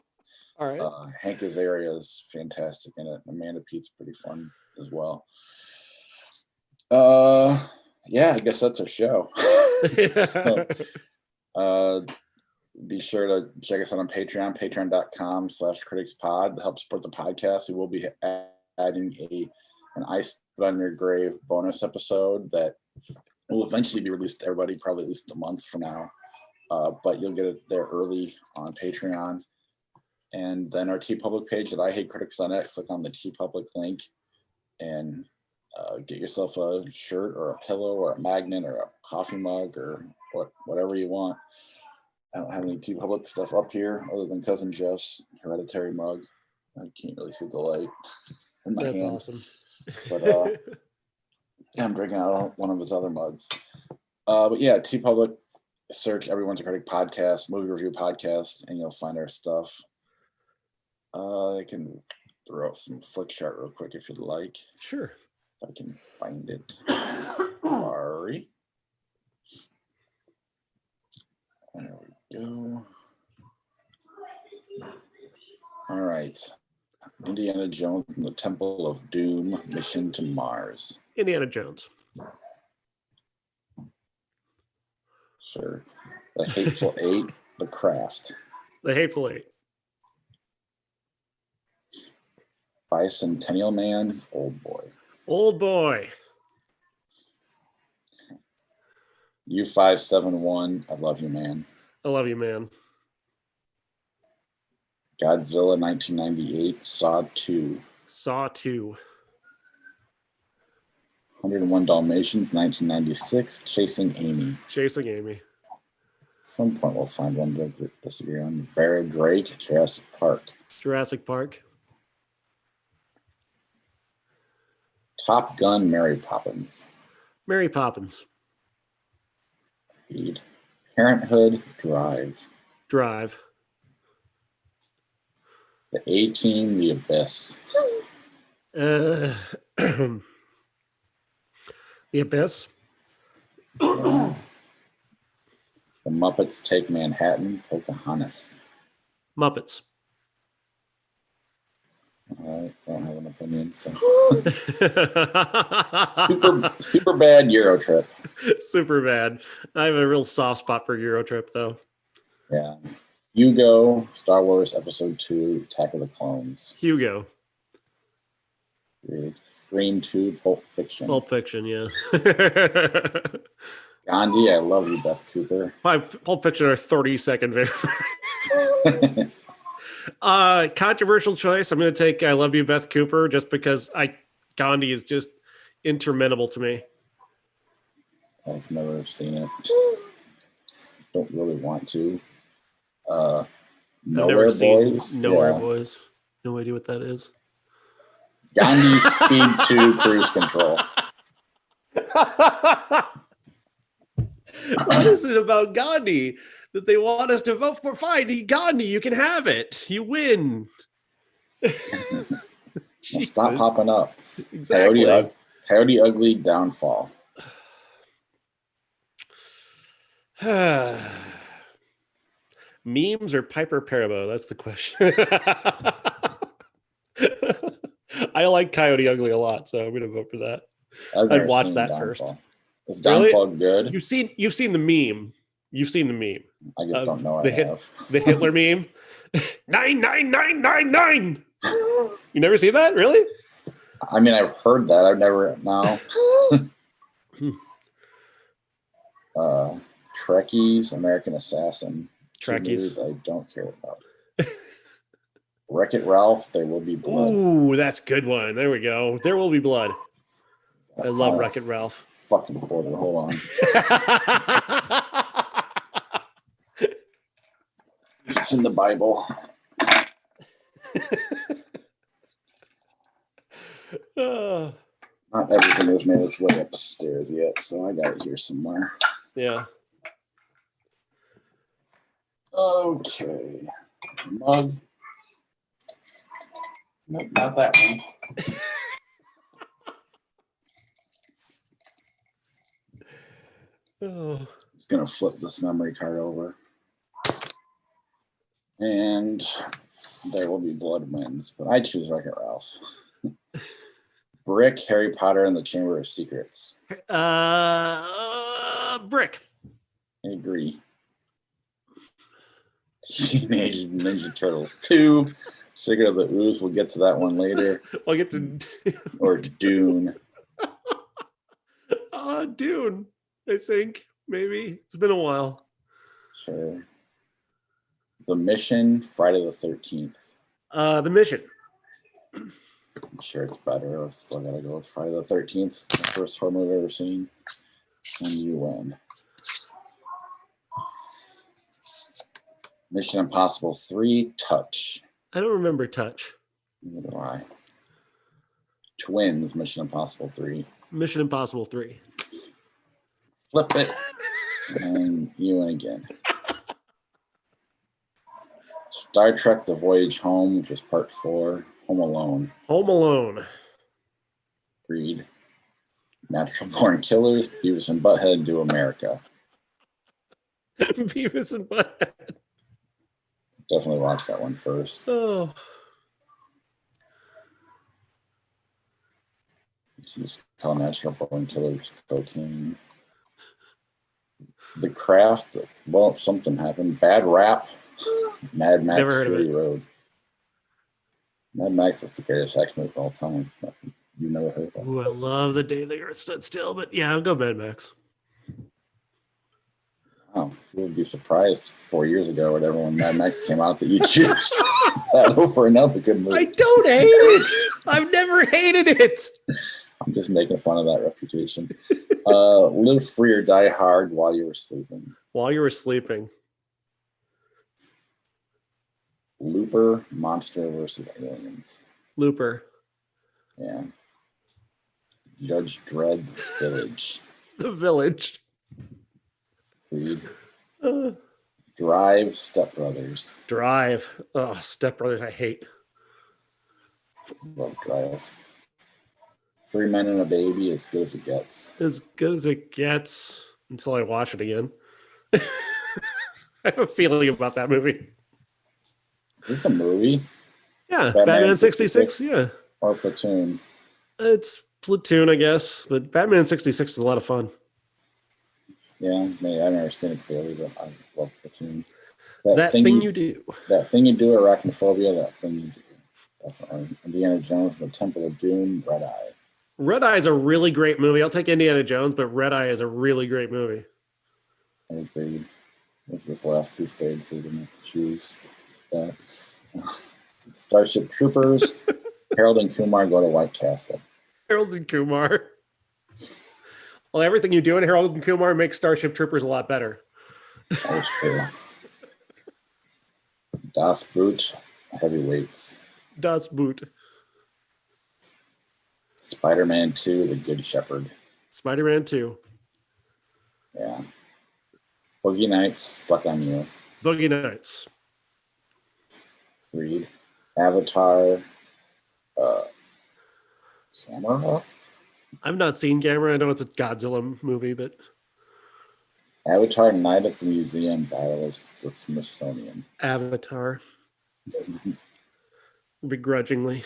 All right. Hank Azaria is fantastic in it. Amanda Pete's pretty fun as well. Yeah, I guess that's our show. So, be sure to check us out on Patreon, patreon.com/criticspod to help support the podcast. We will be adding an I Spit on Your Grave bonus episode that will eventually be released to everybody, probably at least a month from now. But you'll get it there early on Patreon. And then our TeePublic page at IHateCritics.net. Click on the TeePublic link and get yourself a shirt or a pillow or a magnet or a coffee mug or whatever you want. I don't have any TeePublic stuff up here other than Cousin Jeff's Hereditary mug. I can't really see the light in my hand. That's awesome. But I'm drinking out one of his other mugs. But yeah, TeePublic, search Everyone's a Critic podcast, movie review podcast, and you'll find our stuff. I can throw up some flick chart real quick if you'd like. Sure. If I can find it. Sorry. There we go. All right. Indiana Jones and the Temple of Doom, Mission to Mars. Indiana Jones. Sure. The Hateful Eight, The Craft. The Hateful Eight. Bicentennial Man, Old Boy. Old Boy. U571, I Love You Man. I Love You Man. Godzilla 1998, Saw 2. Saw 2. 101 Dalmatians, 1996, Chasing Amy. Chasing Amy. At some point we'll find one to disagree on. Vera Drake, Jurassic Park. Jurassic Park. Top Gun, Mary Poppins. Mary Poppins. Creed. Parenthood, Drive. Drive. The A-Team, The Abyss. The Abyss. The Muppets Take Manhattan, Pocahontas. Muppets. I don't have an opinion. So. super bad Euro Trip. Super bad. I have a real soft spot for Euro Trip, though. Yeah. Hugo, Star Wars Episode 2, Attack of the Clones. Hugo. Scream 2, Pulp Fiction. Pulp Fiction, yeah. Gandhi, I Love You, Beth Cooper. Pulp Fiction are 30-second favorite. Controversial choice. I'm going to take I Love You, Beth Cooper, just because Gandhi is just interminable to me. I've never seen it. Don't really want to. Nowhere Boys. Nowhere Boys. No idea what that is. Gandhi Speed 2 Cruise Control. What is it about Gandhi that they want us to vote for? Fine, Gandhi, you can have it. You win. Stop popping up. Exactly. Coyote Ugly, Downfall. Memes or Piper Perabo? That's the question. I like Coyote Ugly a lot, so I'm going to vote for that. I'd watch that Downfall. first. Is Downfall really? Good? You've seen the meme. You've seen the meme. I just don't know. I have the Hitler meme. 99999. You never see that, really? I mean, I've heard that. I've never. No. Trekkies, American Assassin. Trekkies. I don't care about. Wreck-It Ralph, There Will Be Blood. Ooh, that's a good one. There we go. There Will Be Blood. I love Wreck-It Ralph. Fucking quarter. Hold on. It's in the Bible. Not everything has made its way upstairs yet, so I got it here somewhere. Yeah. Okay. Mug. Nope, not that one. Just gonna flip this memory card over. And There Will Be Blood wins, but I choose Wreck-It Ralph. Brick, Harry Potter and the Chamber of Secrets. Brick. I agree. Teenage Ninja Turtles 2. Secret of the Ooze. We'll get to that one later. I'll get to or Dune. Dune. I think maybe it's been a while. Sure. The Mission, Friday the 13th. The Mission. I'm sure it's better. I still gotta go with Friday the 13th. It's the first horror movie I've ever seen. And you win. Mission Impossible 3, Touch. I don't remember Touch. Neither do I. Twins, Mission Impossible 3. Mission Impossible 3. Flip it. And you win again. Star Trek The Voyage Home, which is part 4. Home Alone. Home Alone. Agreed. Natural Born Killers, Beavis and Butthead Do America. Beavis and Butthead. Definitely watch that one first. Oh. Just call Natural Born Killers cocaine. The Craft, well, something happened. Bad Rap, Mad Max Fury Road. Mad Max is the greatest action movie of all time. You never heard of that. Ooh, I love The Day the Earth Stood Still, but yeah, I'll go Mad Max. Wow, you would be surprised 4 years ago, whatever, when Mad Max came out that you choose that over another good movie. I don't hate it. I've never hated it. I'm just making fun of that reputation. Live Free or Die Hard While You Were Sleeping. While You Were Sleeping. Looper, Monster versus Aliens. Looper. Yeah. Judge Dredd, Village. The Village. Creed. Drive, Step Brothers. Drive. Oh, Step Brothers, I hate. Love Drive. 3 Men and a Baby, As Good as It Gets. As good as it gets until I watch it again. I have a feeling about that movie. Is this a movie? Yeah, Batman 66. Yeah, Or Platoon? it's Platoon, I guess, but Batman 66 is a lot of fun. Yeah, maybe I've never seen it clearly, but I love Platoon. That thing you do. That thing you do, Arachnophobia. That thing you do. Definitely. Indiana Jones, The Temple of Doom, Red Eye. Red Eye is a really great movie. I'll take Indiana Jones, but Red Eye is a really great movie. I agree. It was Last Crusade, so we didn't have to choose that. Starship Troopers. Harold and Kumar go to White Castle. Harold and Kumar. Well, everything you do in Harold and Kumar makes Starship Troopers a lot better. That is true. Das Boot, Heavyweights. Das Boot. Spider-Man 2, The Good Shepherd. Spider-Man 2. Yeah. Boogie Nights, Stuck on You. Boogie Nights. Read. Avatar. Camera. I've not seen Camera. I know it's a Godzilla movie, but Avatar, Night at the Museum, Battle of the Smithsonian. Avatar. Begrudgingly.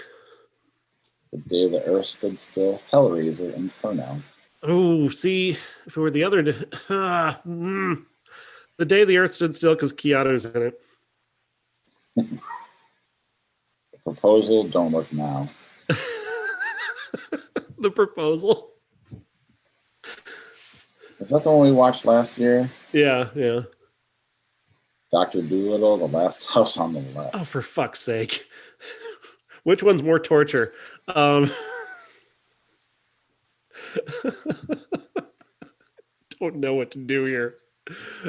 The Day the Earth Stood Still, Hellraiser, Inferno. Oh, see, if it were the other, The Day the Earth Stood Still because Keanu's in it. The Proposal, Don't Look Now. The Proposal. Is that the one we watched last year? Yeah, yeah. Dr. Dolittle, The Last House on the Left. Oh, for fuck's sake. Which one's more torture? Don't know what to do here.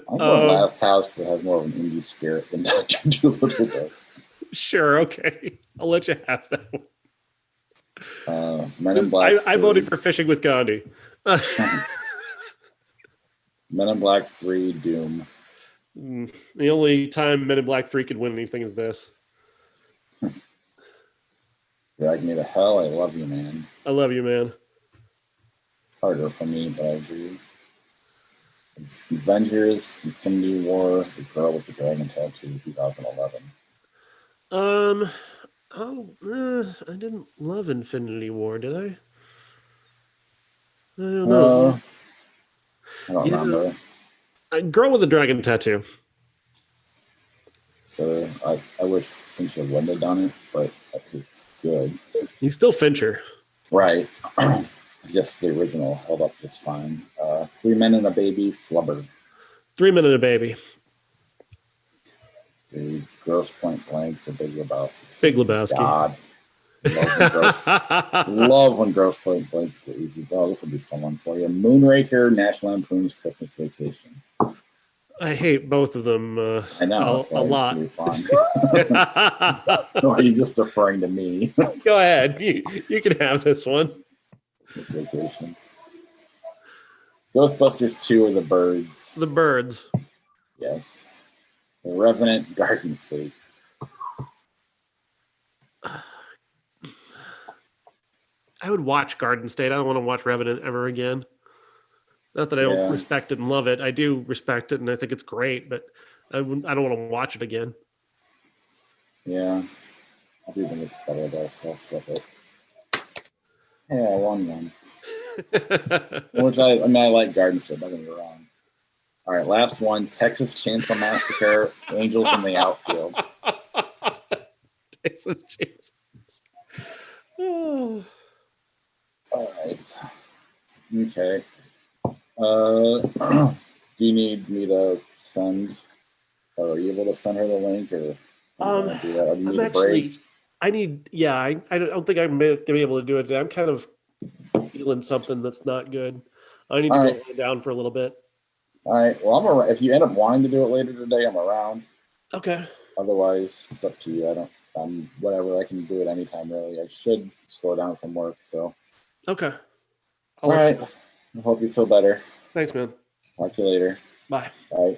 I'm going Last House because it has more of an indie spirit than Dr. Dolittle does. Sure, okay. I'll let you have that one. Men in Black. I voted for Fishing with Gandhi. Men in Black 3, Doom. The only time Men in Black 3 could win anything is this. Drag Me to Hell, I Love You, Man. I love you, man. Harder for me, but I agree. Avengers, Infinity War, The Girl with the Dragon Tattoo, 2011. I didn't love Infinity War, did I? I don't know. I don't remember. Girl with the Dragon Tattoo. So I wish Fincher wouldn't have done it, but it's good. He's still Fincher. Right. Just the original held up just fine. 3 Men and a Baby, Flubber. 3 Men and a Baby. The Gross Point Blank for Big Lebowski. Big Lebowski. God. Love when Gross Point Blank for easy. Oh, this will be a fun one for you. Moonraker, National Lampoon's Christmas Vacation. I hate both of them I know, a lot. Be fun. Or are you just deferring to me? Go ahead. You can have this one. Christmas Vacation. Ghostbusters 2 or The Birds. The Birds. Yes. The Revenant, Garden State. I would watch Garden State. I don't want to watch Revenant ever again. Not that I don't respect it and love it. I do respect it, and I think it's great, but I don't want to watch it again. Yeah. I do think it's better though, so I'll flip it. Yeah, I won one. Which I like Garden State, don't get me wrong. All right, last one. Texas Chainsaw Massacre, Angels in the Outfield. Texas Chainsaw. Oh. All right. Okay. Do you need me to send? Are you able to send her the link, or do that? Or do you need a break? I don't think I'm gonna be able to do it today. I'm kind of feeling something that's not good. I need to go lie down for a little bit. All right. Well, I'm around. If you end up wanting to do it later today, I'm around. Okay. Otherwise, it's up to you. Whatever. I can do it anytime, really. I should slow down from work, so. Okay. All right. I hope you feel better. Thanks, man. Talk to you later. Bye. Bye.